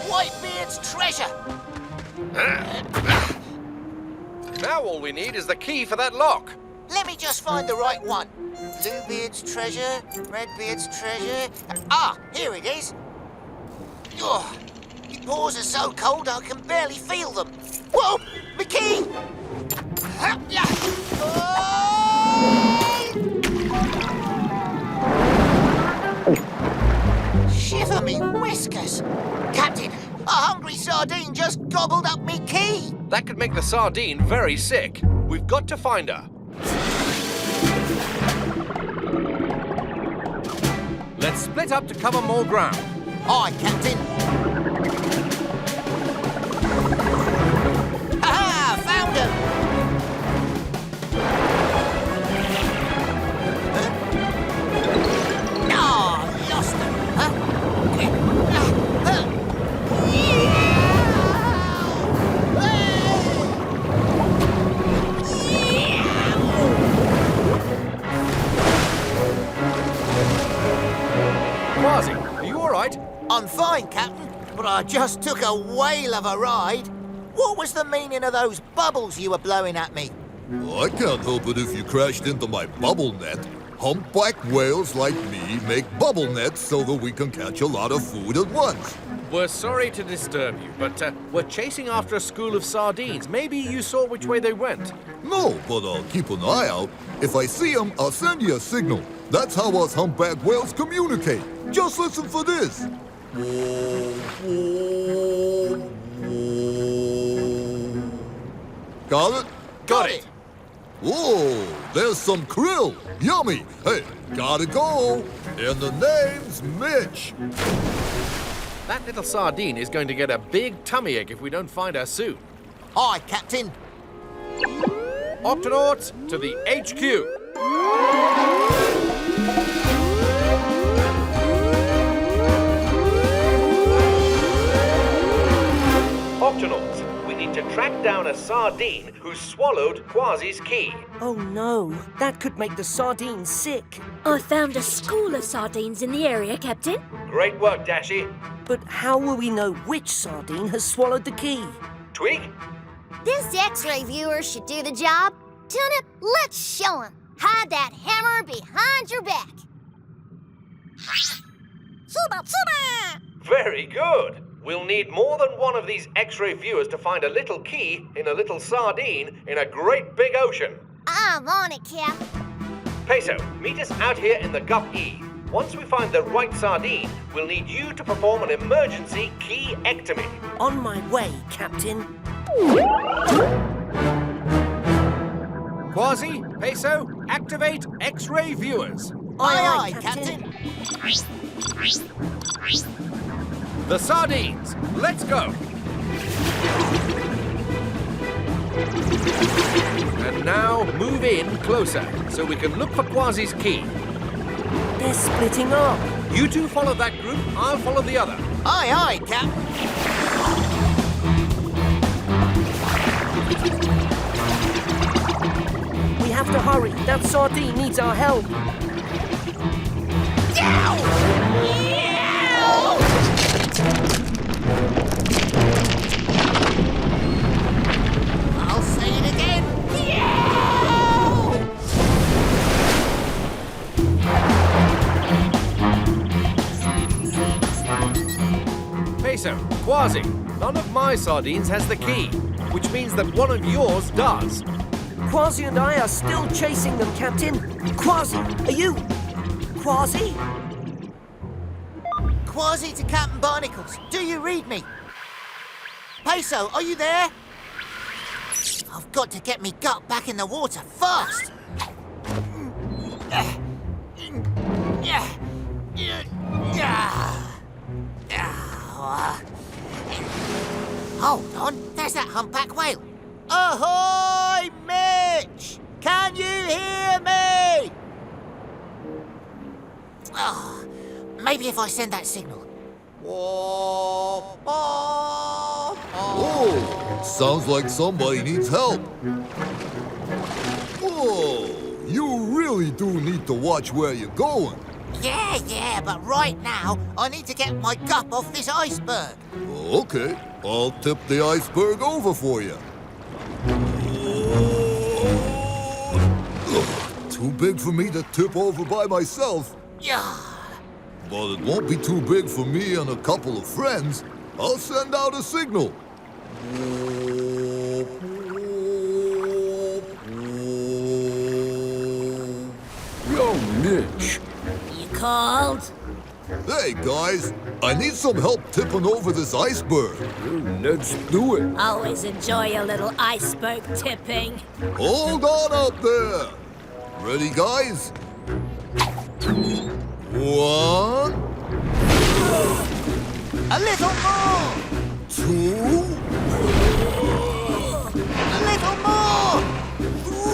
Whitebeard's treasure! Now all we need is the key for that lock. Let me just find the right one. Bluebeard's treasure, Redbeard's treasure... Ah, here it is. Oh, your paws are so cold I can barely feel them. Whoa! My key! Shiver me whiskers! Captain, a hungry sardine just gobbled up me key! That could make the sardine very sick. We've got to find her. Let's split up to cover more ground. Aye, Captain. Aha! Found her! Ah, lost her. Huh? Kwazii, are you all right? I'm fine, Captain, but I just took a whale of a ride. What was the meaning of those bubbles you were blowing at me? Well, I can't help it if you crashed into my bubble net. Humpback whales like me make bubble nets so that we can catch a lot of food at once. We're sorry to disturb you, but we're chasing after a school of sardines. Maybe you saw which way they went. No, but I'll keep an eye out. If I see them, I'll send you a signal. That's how us humpback whales communicate. Just listen for this. Got it? Got it. Whoa, there's some krill. Yummy. Hey, gotta go. And the name's Mitch. That little sardine is going to get a big tummy ache if we don't find her soon. Aye, Captain. Octonauts to the HQ. Octonauts, we need to track down a sardine who swallowed Kwazii's key. Oh no, that could make the sardines sick. I found a school of sardines in the area, Captain. Great work, Dashi. But how will we know which sardine has swallowed the key? Tweak? This X-ray viewer should do the job. Turnip, let's show him. Hide that hammer behind your back. Suba, suba! Very good. We'll need more than one of these X-ray viewers to find a little key in a little sardine in a great big ocean. I'm on it, Cap. Peso, meet us out here in the Gup-E. Once we find the right sardine, we'll need you to perform an emergency key-ectomy. On my way, Captain. Kwazii, Peso, activate X-ray viewers. Aye, aye, Captain. The sardines, let's go. And now move in closer so we can look for Kwazii's key. They're splitting up. You two follow that group, I'll follow the other. Aye, aye, Captain. We have to hurry. That sardine needs our help. I'll say it again. Peso, Kwazii, none of my sardines has the key, which means that one of yours does. Kwazii and I are still chasing them, Captain. Kwazii, are you... Kwazii? Kwazii to Captain Barnacles. Do you read me? Peso, are you there? I've got to get me gut back in the water fast. Hold on, there's that humpback whale. Ahoy, Mitch! Can you hear me? Oh, maybe if I send that signal. Oh, sounds like somebody needs help. Whoa, you really do need to watch where you're going. Yeah, but right now, I need to get my gup off this iceberg. Okay, I'll tip the iceberg over for you. Too big for me to tip over by myself. Yeah. But it won't be too big for me and a couple of friends. I'll send out a signal. Yo, Mitch. You called? Hey, guys. I need some help tipping over this iceberg. Let's do it. Always enjoy a little iceberg tipping. Hold on up there. Ready, guys? 1. A little more. 2. A little more. 3.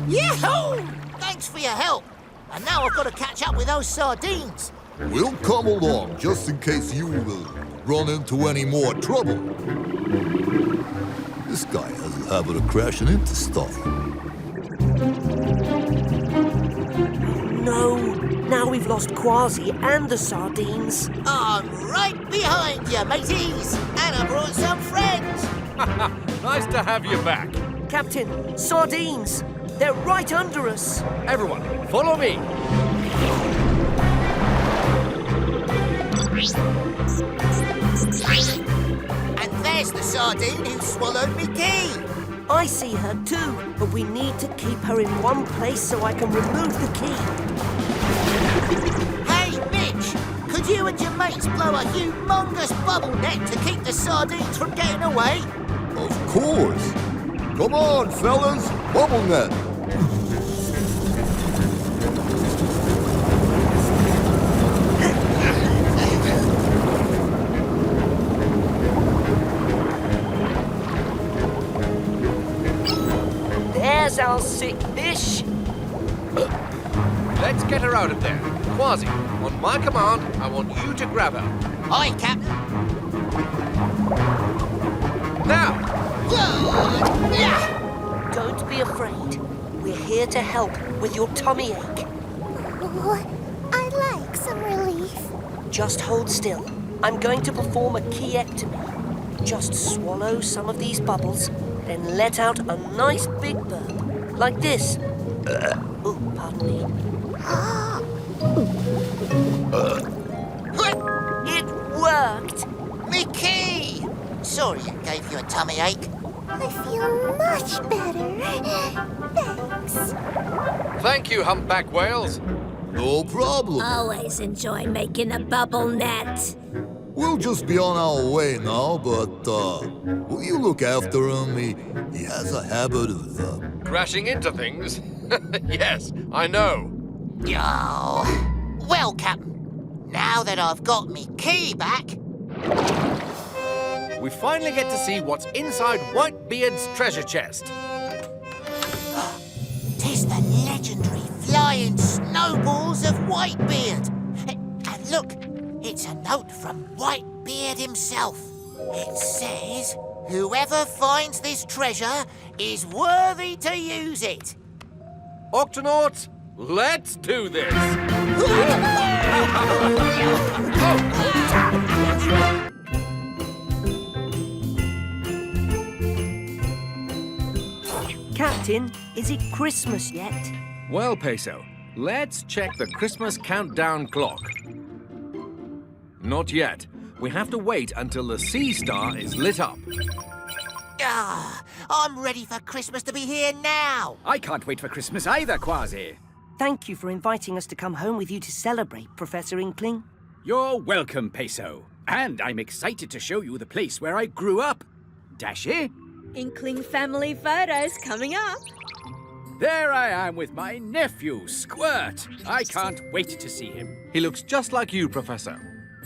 Yahoo! Thanks for your help. And now I've got to catch up with those sardines. We'll come along just in case you run into any more trouble. This guy has a habit of crashing into stuff. No, now we've lost Kwazii and the sardines. I'm right behind you, mateys. And I brought some friends. Nice to have you back. Captain, sardines! They're right under us. Everyone, follow me. And there's the sardine who swallowed me key. I see her too, but we need to keep her in one place so I can remove the key. Hey, Mitch, could you and your mates blow a humongous bubble net to keep the sardines from getting away? Of course. Come on, fellas. Bubble net. There's our sick fish. Let's get her out of there. Kwazii, on my command, I want you to grab her. Aye, Captain. Now! Don't be afraid. We're here to help with your tummy ache. Oh, I'd like some relief. Just hold still. I'm going to perform a keyectomy. Just swallow some of these bubbles, then let out a nice big burp, like this. Oh, pardon me. It worked! Me key! Sorry it gave you a tummy ache. I feel much better. Thanks. Thank you, humpback whales. No problem. Always enjoy making a bubble net. We'll just be on our way now, but, will you look after him? He has a habit of, Crashing into things? Yes, I know. Yo. Well, Captain, now that I've got me key back... We finally get to see what's inside Whitebeard's treasure chest. Tis the legendary flying snowballs of Whitebeard. And look, it's a note from Whitebeard himself. It says, whoever finds this treasure is worthy to use it. Octonauts, let's do this! Captain, is it Christmas yet? Well, Peso, Let's check the Christmas countdown clock. Not yet. We have to wait until the sea star is lit up. Ah, I'm ready for Christmas to be here now. I can't wait for Christmas either, Kwazii. Thank you for inviting us to come home with you to celebrate, Professor Inkling. You're welcome, Peso. And I'm excited to show you the place where I grew up. Dashi? Inkling family photos coming up. There I am with my nephew, Squirt. I can't wait to see him. He looks just like you, Professor.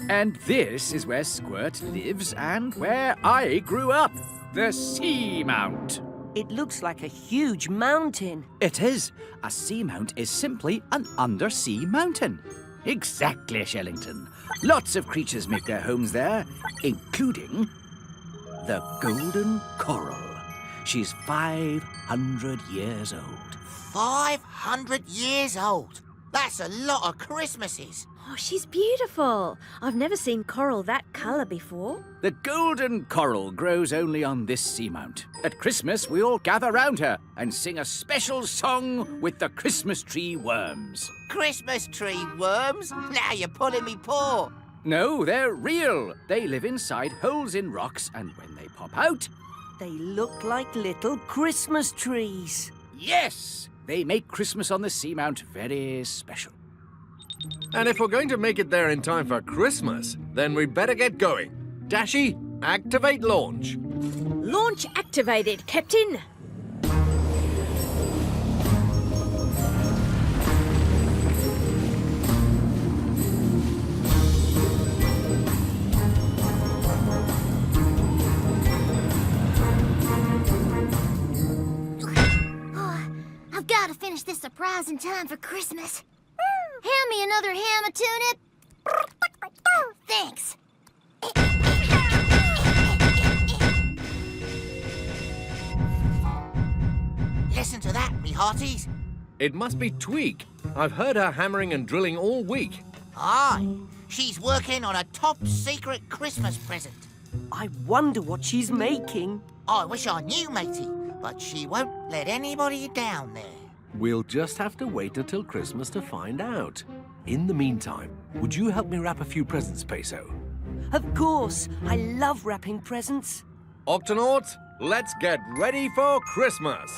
And this is where Squirt lives and where I grew up. The Seamount. It looks like a huge mountain. It is. A seamount is simply an undersea mountain. Exactly, Shellington. Lots of creatures make their homes there, including the golden coral. She's 500 years old. 500 years old? That's a lot of Christmases. Oh, she's beautiful. I've never seen coral that colour before. The golden coral grows only on this seamount. At Christmas, we all gather round her and sing a special song with the Christmas tree worms. Christmas tree worms? Now you're pulling me paw. No, they're real. They live inside holes in rocks, and when they pop out... They look like little Christmas trees. Yes! They make Christmas on the seamount very special. And if we're going to make it there in time for Christmas, then we'd better get going. Dashi, activate launch. Launch activated, Captain. I've got to finish this surprise in time for Christmas. Hand me another ham of tuna. Thanks. Listen to that, me hearties. It must be Tweak. I've heard her hammering and drilling all week. Aye, she's working on a top-secret Christmas present. I wonder what she's making. I wish I knew, matey, but she won't let anybody down there. We'll just have to wait until Christmas to find out. In the meantime, would you help me wrap a few presents, Peso? Of course. I love wrapping presents. Octonauts, let's get ready for Christmas.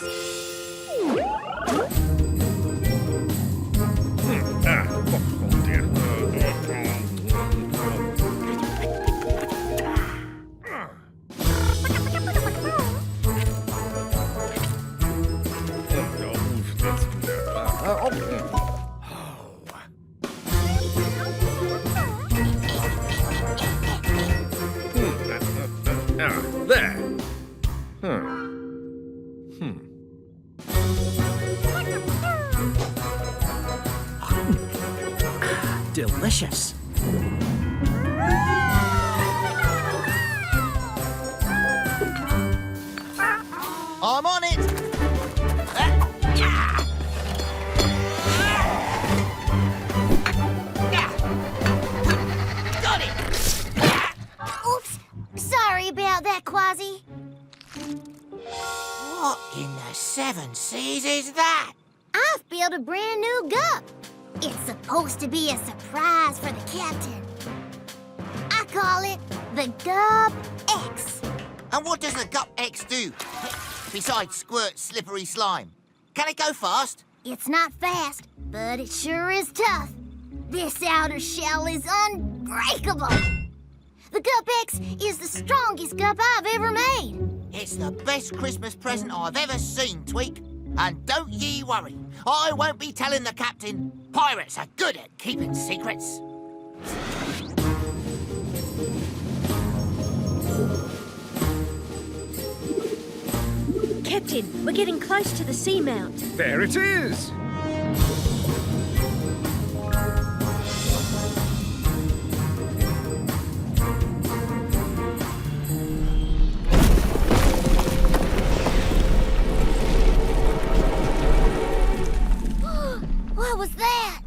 There. Delicious. I'm on it. Got it. Oops. Sorry about that, Kwazii. What in the seven seas is that? I've built a brand new Gup. It's supposed to be a surprise for the captain. I call it the Gup-X. And what does the Gup-X do? Besides squirt slippery slime. Can it go fast? It's not fast, but it sure is tough. This outer shell is unbreakable. The Gup-X is the strongest Gup I've ever made. It's the best Christmas present I've ever seen, Tweak. And don't ye worry, I won't be telling the captain. Pirates are good at keeping secrets. Captain, we're getting close to the seamount. There it is! What was that?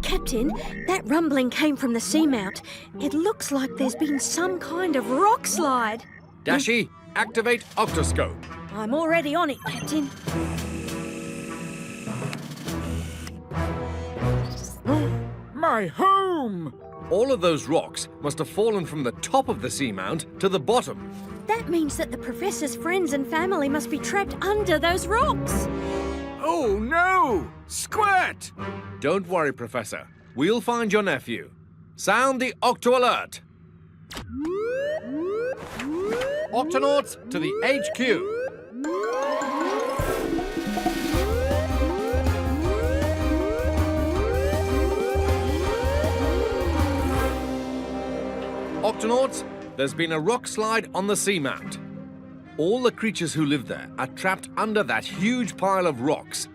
Captain, that rumbling came from the seamount. It looks like there's been some kind of rock slide. Dashi, activate Octoscope. I'm already on it, Captain. My home! All of those rocks must have fallen from the top of the seamount to the bottom. That means that the professor's friends and family must be trapped under those rocks. Oh, no! Squirt! Don't worry, Professor. We'll find your nephew. Sound the Octo Alert! Octonauts to the HQ! Octonauts, there's been a rock slide on the seamount. All the creatures who live there are trapped under that huge pile of rocks.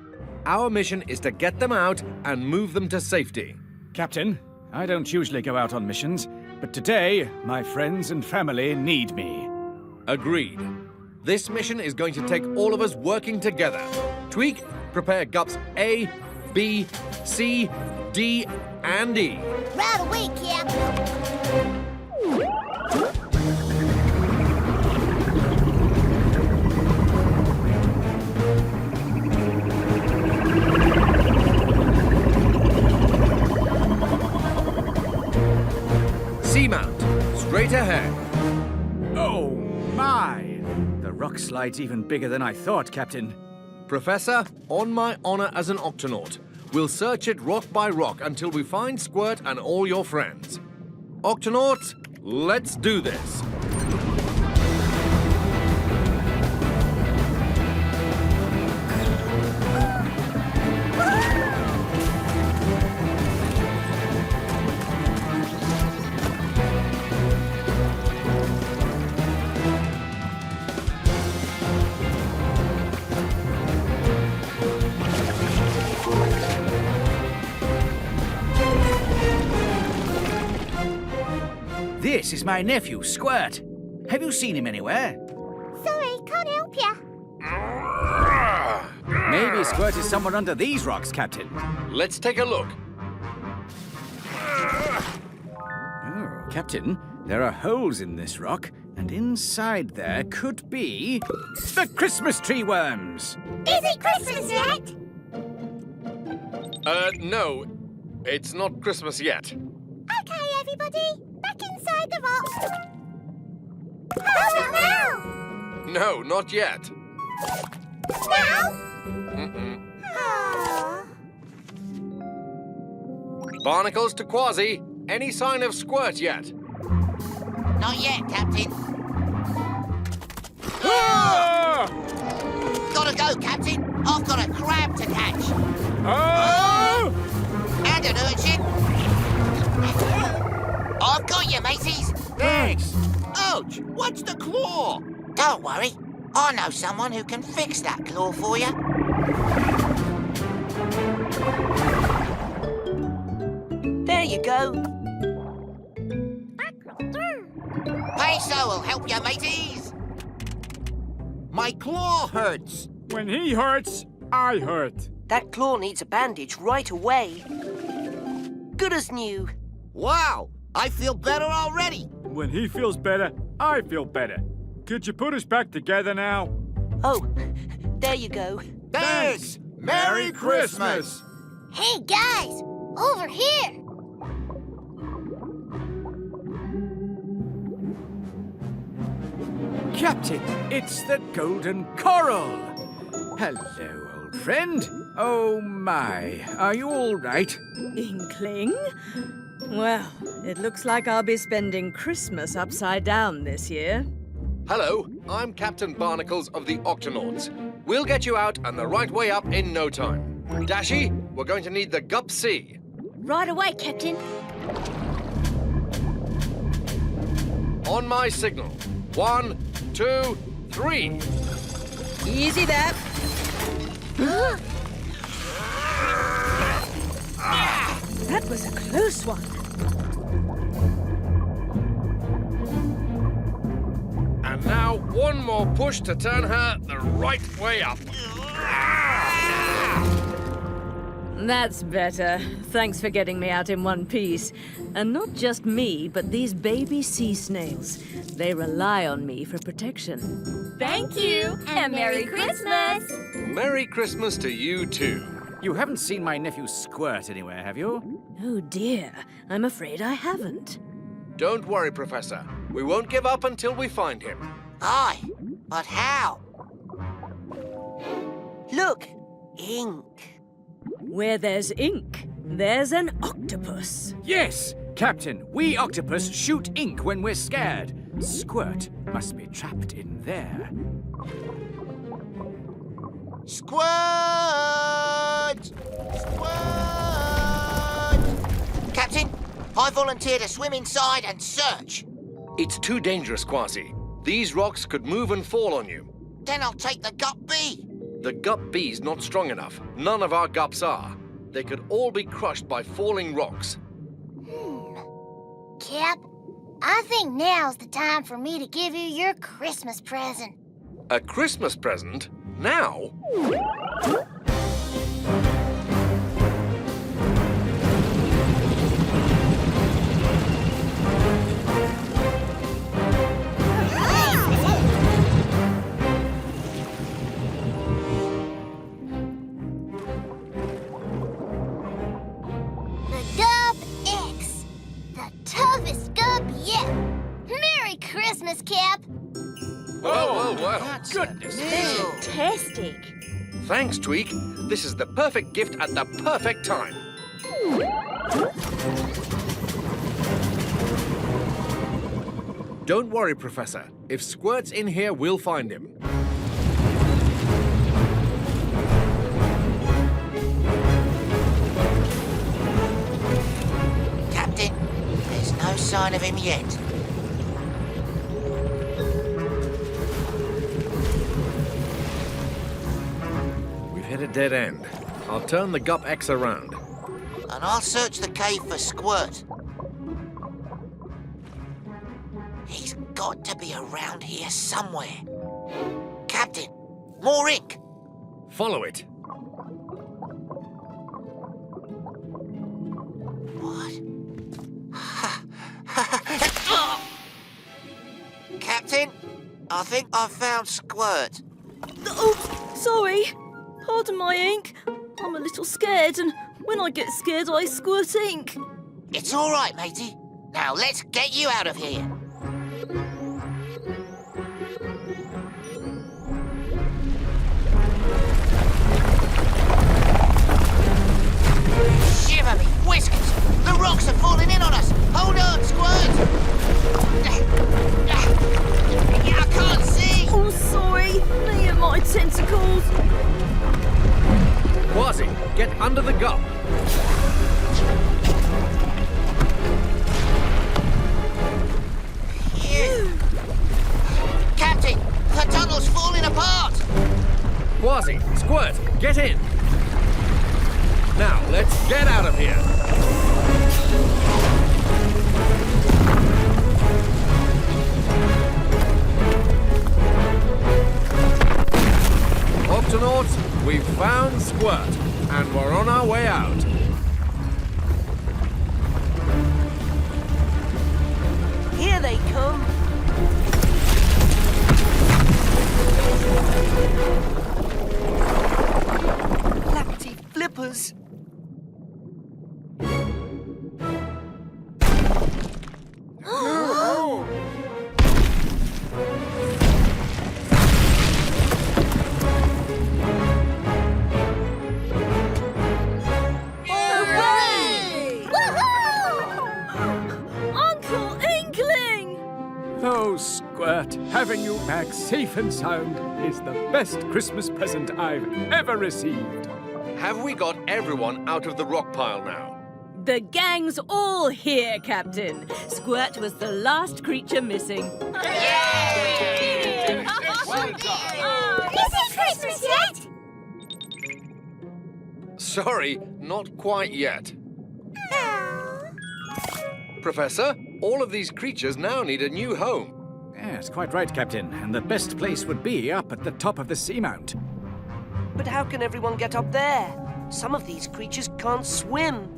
Our mission is to get them out and move them to safety. Captain, I don't usually go out on missions, but today my friends and family need me. Agreed. This mission is going to take all of us working together. Tweak, prepare Gups A, B, C, D, and E. Right away, Cap. Seamount, straight ahead. Oh, my! The rock slide's even bigger than I thought, Captain. Professor, on my honor as an Octonaut, we'll search it rock by rock until we find Squirt and all your friends. Octonauts, let's do this. This is my nephew, Squirt. Have you seen him anywhere? Sorry, can't help ya. Maybe Squirt is somewhere under these rocks, Captain. Let's take a look. Oh, Captain, there are holes in this rock, and inside there could be the Christmas tree worms. Is it Christmas yet? No. It's not Christmas yet. Okay, everybody. Back inside the rocks. How's it now? No, not yet. Now? Mm-mm. Aww. Barnacles to Kwazii. Any sign of Squirt yet? Not yet, Captain. Ah! Gotta go, Captain. I've got a crab to catch. Ah! And an urchin. I've got you, mateys. Thanks. Ouch! What's the claw? Don't worry. I know someone who can fix that claw for you. There you go. Peso will help you, mateys. My claw hurts. When he hurts, I hurt. That claw needs a bandage right away. Good as new. Wow! I feel better already. When he feels better, I feel better. Could you put us back together now? Oh, there you go. Thanks! Merry Christmas! Hey, guys! Over here! Captain, it's the golden coral. Hello, old friend. Oh, my. Are you all right? Inkling? Well, it looks like I'll be spending Christmas upside down this year. Hello, I'm Captain Barnacles of the Octonauts. We'll get you out and the right way up in no time. Dashi, we're going to need the Gup-C. Right away, Captain. On my signal. 1, 2, 3. Easy there. That was a close one. And now one more push to turn her the right way up. That's better. Thanks for getting me out in one piece. And not just me, but these baby sea snails. They rely on me for protection. Thank you, and Merry Christmas! Merry Christmas to you too. You haven't seen my nephew Squirt anywhere, have you? Oh dear, I'm afraid I haven't. Don't worry, Professor. We won't give up until we find him. Aye, but how? Look, ink. Where there's ink, there's an octopus. Yes, Captain, we octopus shoot ink when we're scared. Squirt must be trapped in there. Squirt! Squirt! Captain, I volunteer to swim inside and search. It's too dangerous, Kwazii. These rocks could move and fall on you. Then I'll take the Gup-B. The Gup-B's not strong enough. None of our Gups are. They could all be crushed by falling rocks. Cap, I think now's the time for me to give you your Christmas present. A Christmas present? Now? The Gup-X, the toughest Gup yet. Merry Christmas, Cap. Whoa, whoa. Goodness. Fantastic. Thanks, Tweak. This is the perfect gift at the perfect time. Don't worry, Professor. If Squirt's in here, we'll find him. Captain, there's no sign of him yet. We've hit a dead end. I'll turn the Gup-X around. And I'll search the cave for Squirt. He's got to be around here somewhere. Captain, more ink. Follow it. What? Captain, I think I've found Squirt. Oh, sorry. Pardon my ink. I'm a little scared, and when I get scared, I squirt ink. It's all right, matey. Now let's get you out of here. Shiver me whiskers! The rocks are falling in on us! Hold on, Squirt! I can't see! Oh, sorry. Me and my tentacles. Kwazii, get under the Gup. Captain, the tunnel's falling apart! Kwazii, Squirt, get in. Now, let's get out of here. Octonauts, we've found Squirt, and we're on our way out. Here they come. Black-teeth flippers. Oh, Squirt, having you back safe and sound is the best Christmas present I've ever received. Have we got everyone out of the rock pile now? The gang's all here, Captain. Squirt was the last creature missing. Isn't Christmas yet? Sorry, not quite yet. Professor, all of these creatures now need a new home. Yes, quite right, Captain. And the best place would be up at the top of the Seamount. But how can everyone get up there? Some of these creatures can't swim.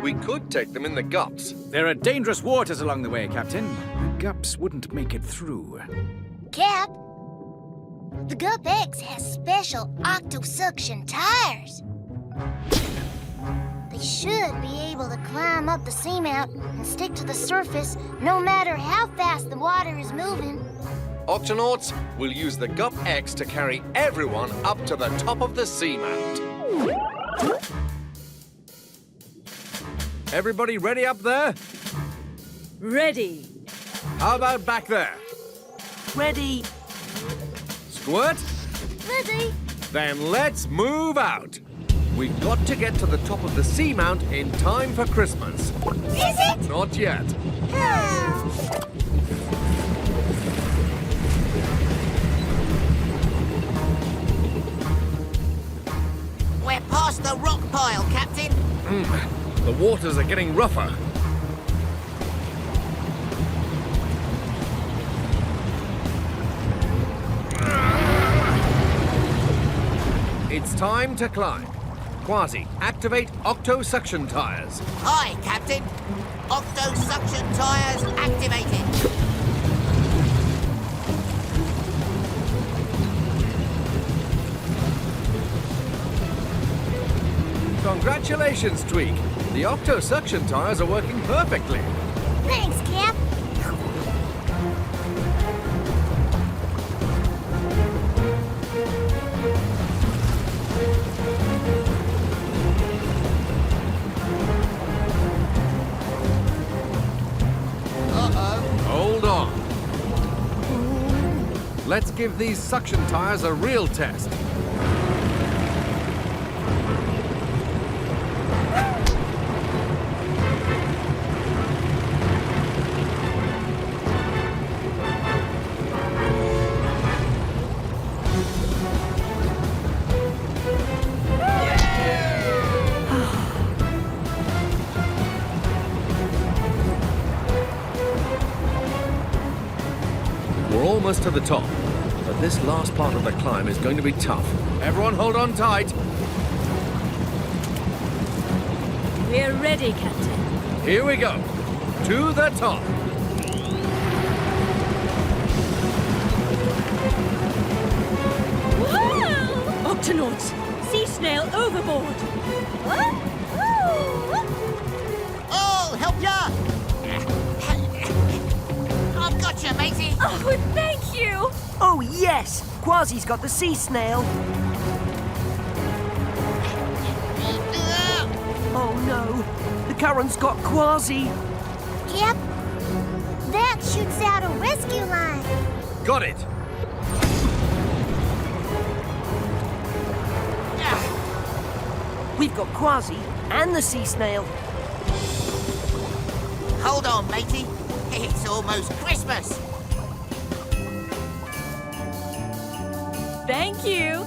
We could take them in the Gups. There are dangerous waters along the way, Captain. The Gups wouldn't make it through. Cap, the Gup-X has special octo-suction tires. They should be able to climb up the seamount and stick to the surface no matter how fast the water is moving. Octonauts will use the Gup-X to carry everyone up to the top of the seamount. Everybody ready up there? Ready. How about back there? Ready. Squirt? Ready. Then let's move out. We've got to get to the top of the seamount in time for Christmas. Is it? Not yet. We're past the rock pile, Captain. The waters are getting rougher. It's time to climb. Kwazii, activate octo-suction tires. Hi, Captain. Octo-suction tires activated. Congratulations, Tweak. The octo-suction tires are working perfectly. Thanks, Cap. Hold on. Let's give these suction tires a real test. We're almost to the top, but this last part of the climb is going to be tough. Everyone hold on tight. We're ready, Captain. Here we go. To the top. Whoa! Octonauts, sea snail overboard. I'll help ya! I've got you, matey. Oh, thank you. Oh, yes! Kwazii's got the sea snail. Oh, no. The current's got Kwazii. Cap, that shoots out a rescue line. Got it. We've got Kwazii and the sea snail. Hold on, matey. It's almost Christmas. Thank you.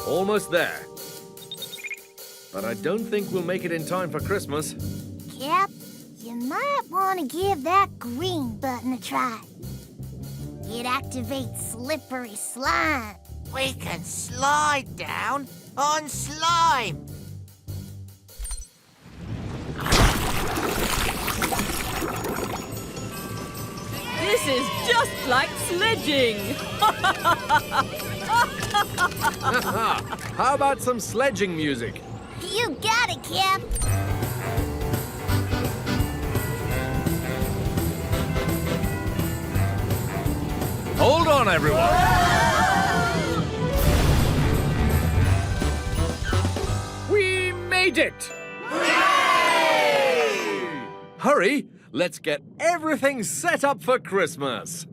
Almost there. But I don't think we'll make it in time for Christmas. Cap, you might want to give that green button a try. It activates slippery slime. We can slide down on slime. This is just like sledging. How about some sledging music? You got it, Cap. Hold on, everyone. We made it! Hurry! Let's get everything set up for Christmas.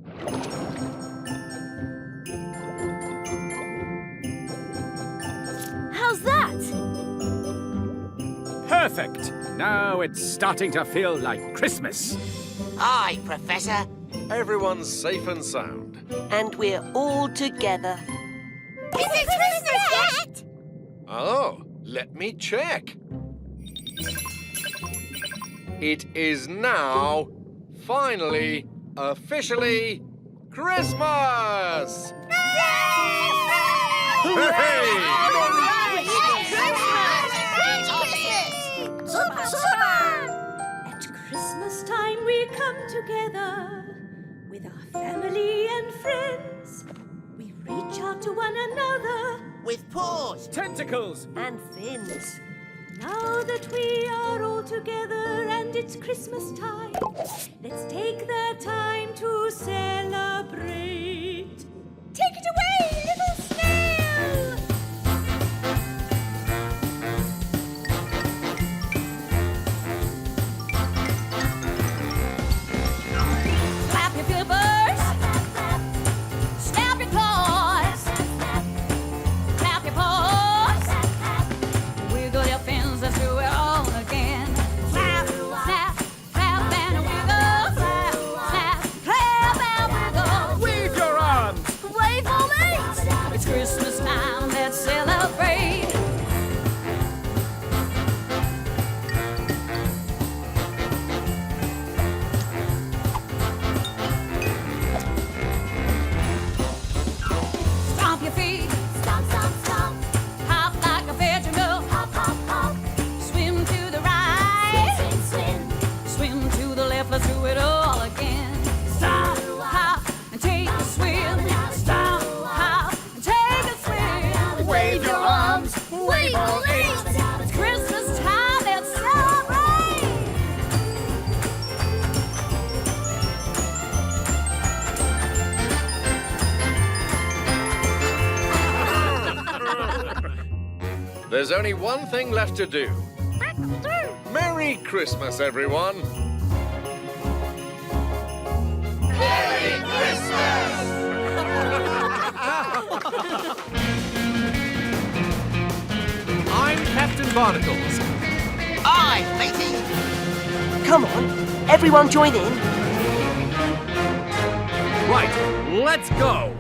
How's that? Perfect. Now it's starting to feel like Christmas. Aye, Professor. Everyone's safe and sound. And we're all together. Is it Christmas yet? Oh, let me check. It is now, finally, officially, Christmas! At Christmas time we come together with our family and friends. We reach out to one another with paws, tentacles, and fins. Now that we are all together and it's Christmas time, let's take the time to celebrate. Take it away, little snail! Clap your flippers, snap your claws, clap your paws, wiggle your fins, let's do it all again. Clap, snap, clap and wiggle, clap, snap, clap and wiggle. Wave your arms! Wave for me! It's Christmas time, let's celebrate. Stomp your feet, stomp, stomp, stomp. Hop like a vegetable, hop, hop, hop. Swim to the right, swim, swim, swim. Swim to the left, let's do it all again. Stop, hop, and take a swim. Stop, hop, and take a swim. Wave your arms, wave all eight. It's Christmas time, let's celebrate. There's only one thing left to do. Merry Christmas, everyone! Merry Christmas! I'm Captain Barnacles. I'm Meteor. Come on, everyone join in. Right, let's go!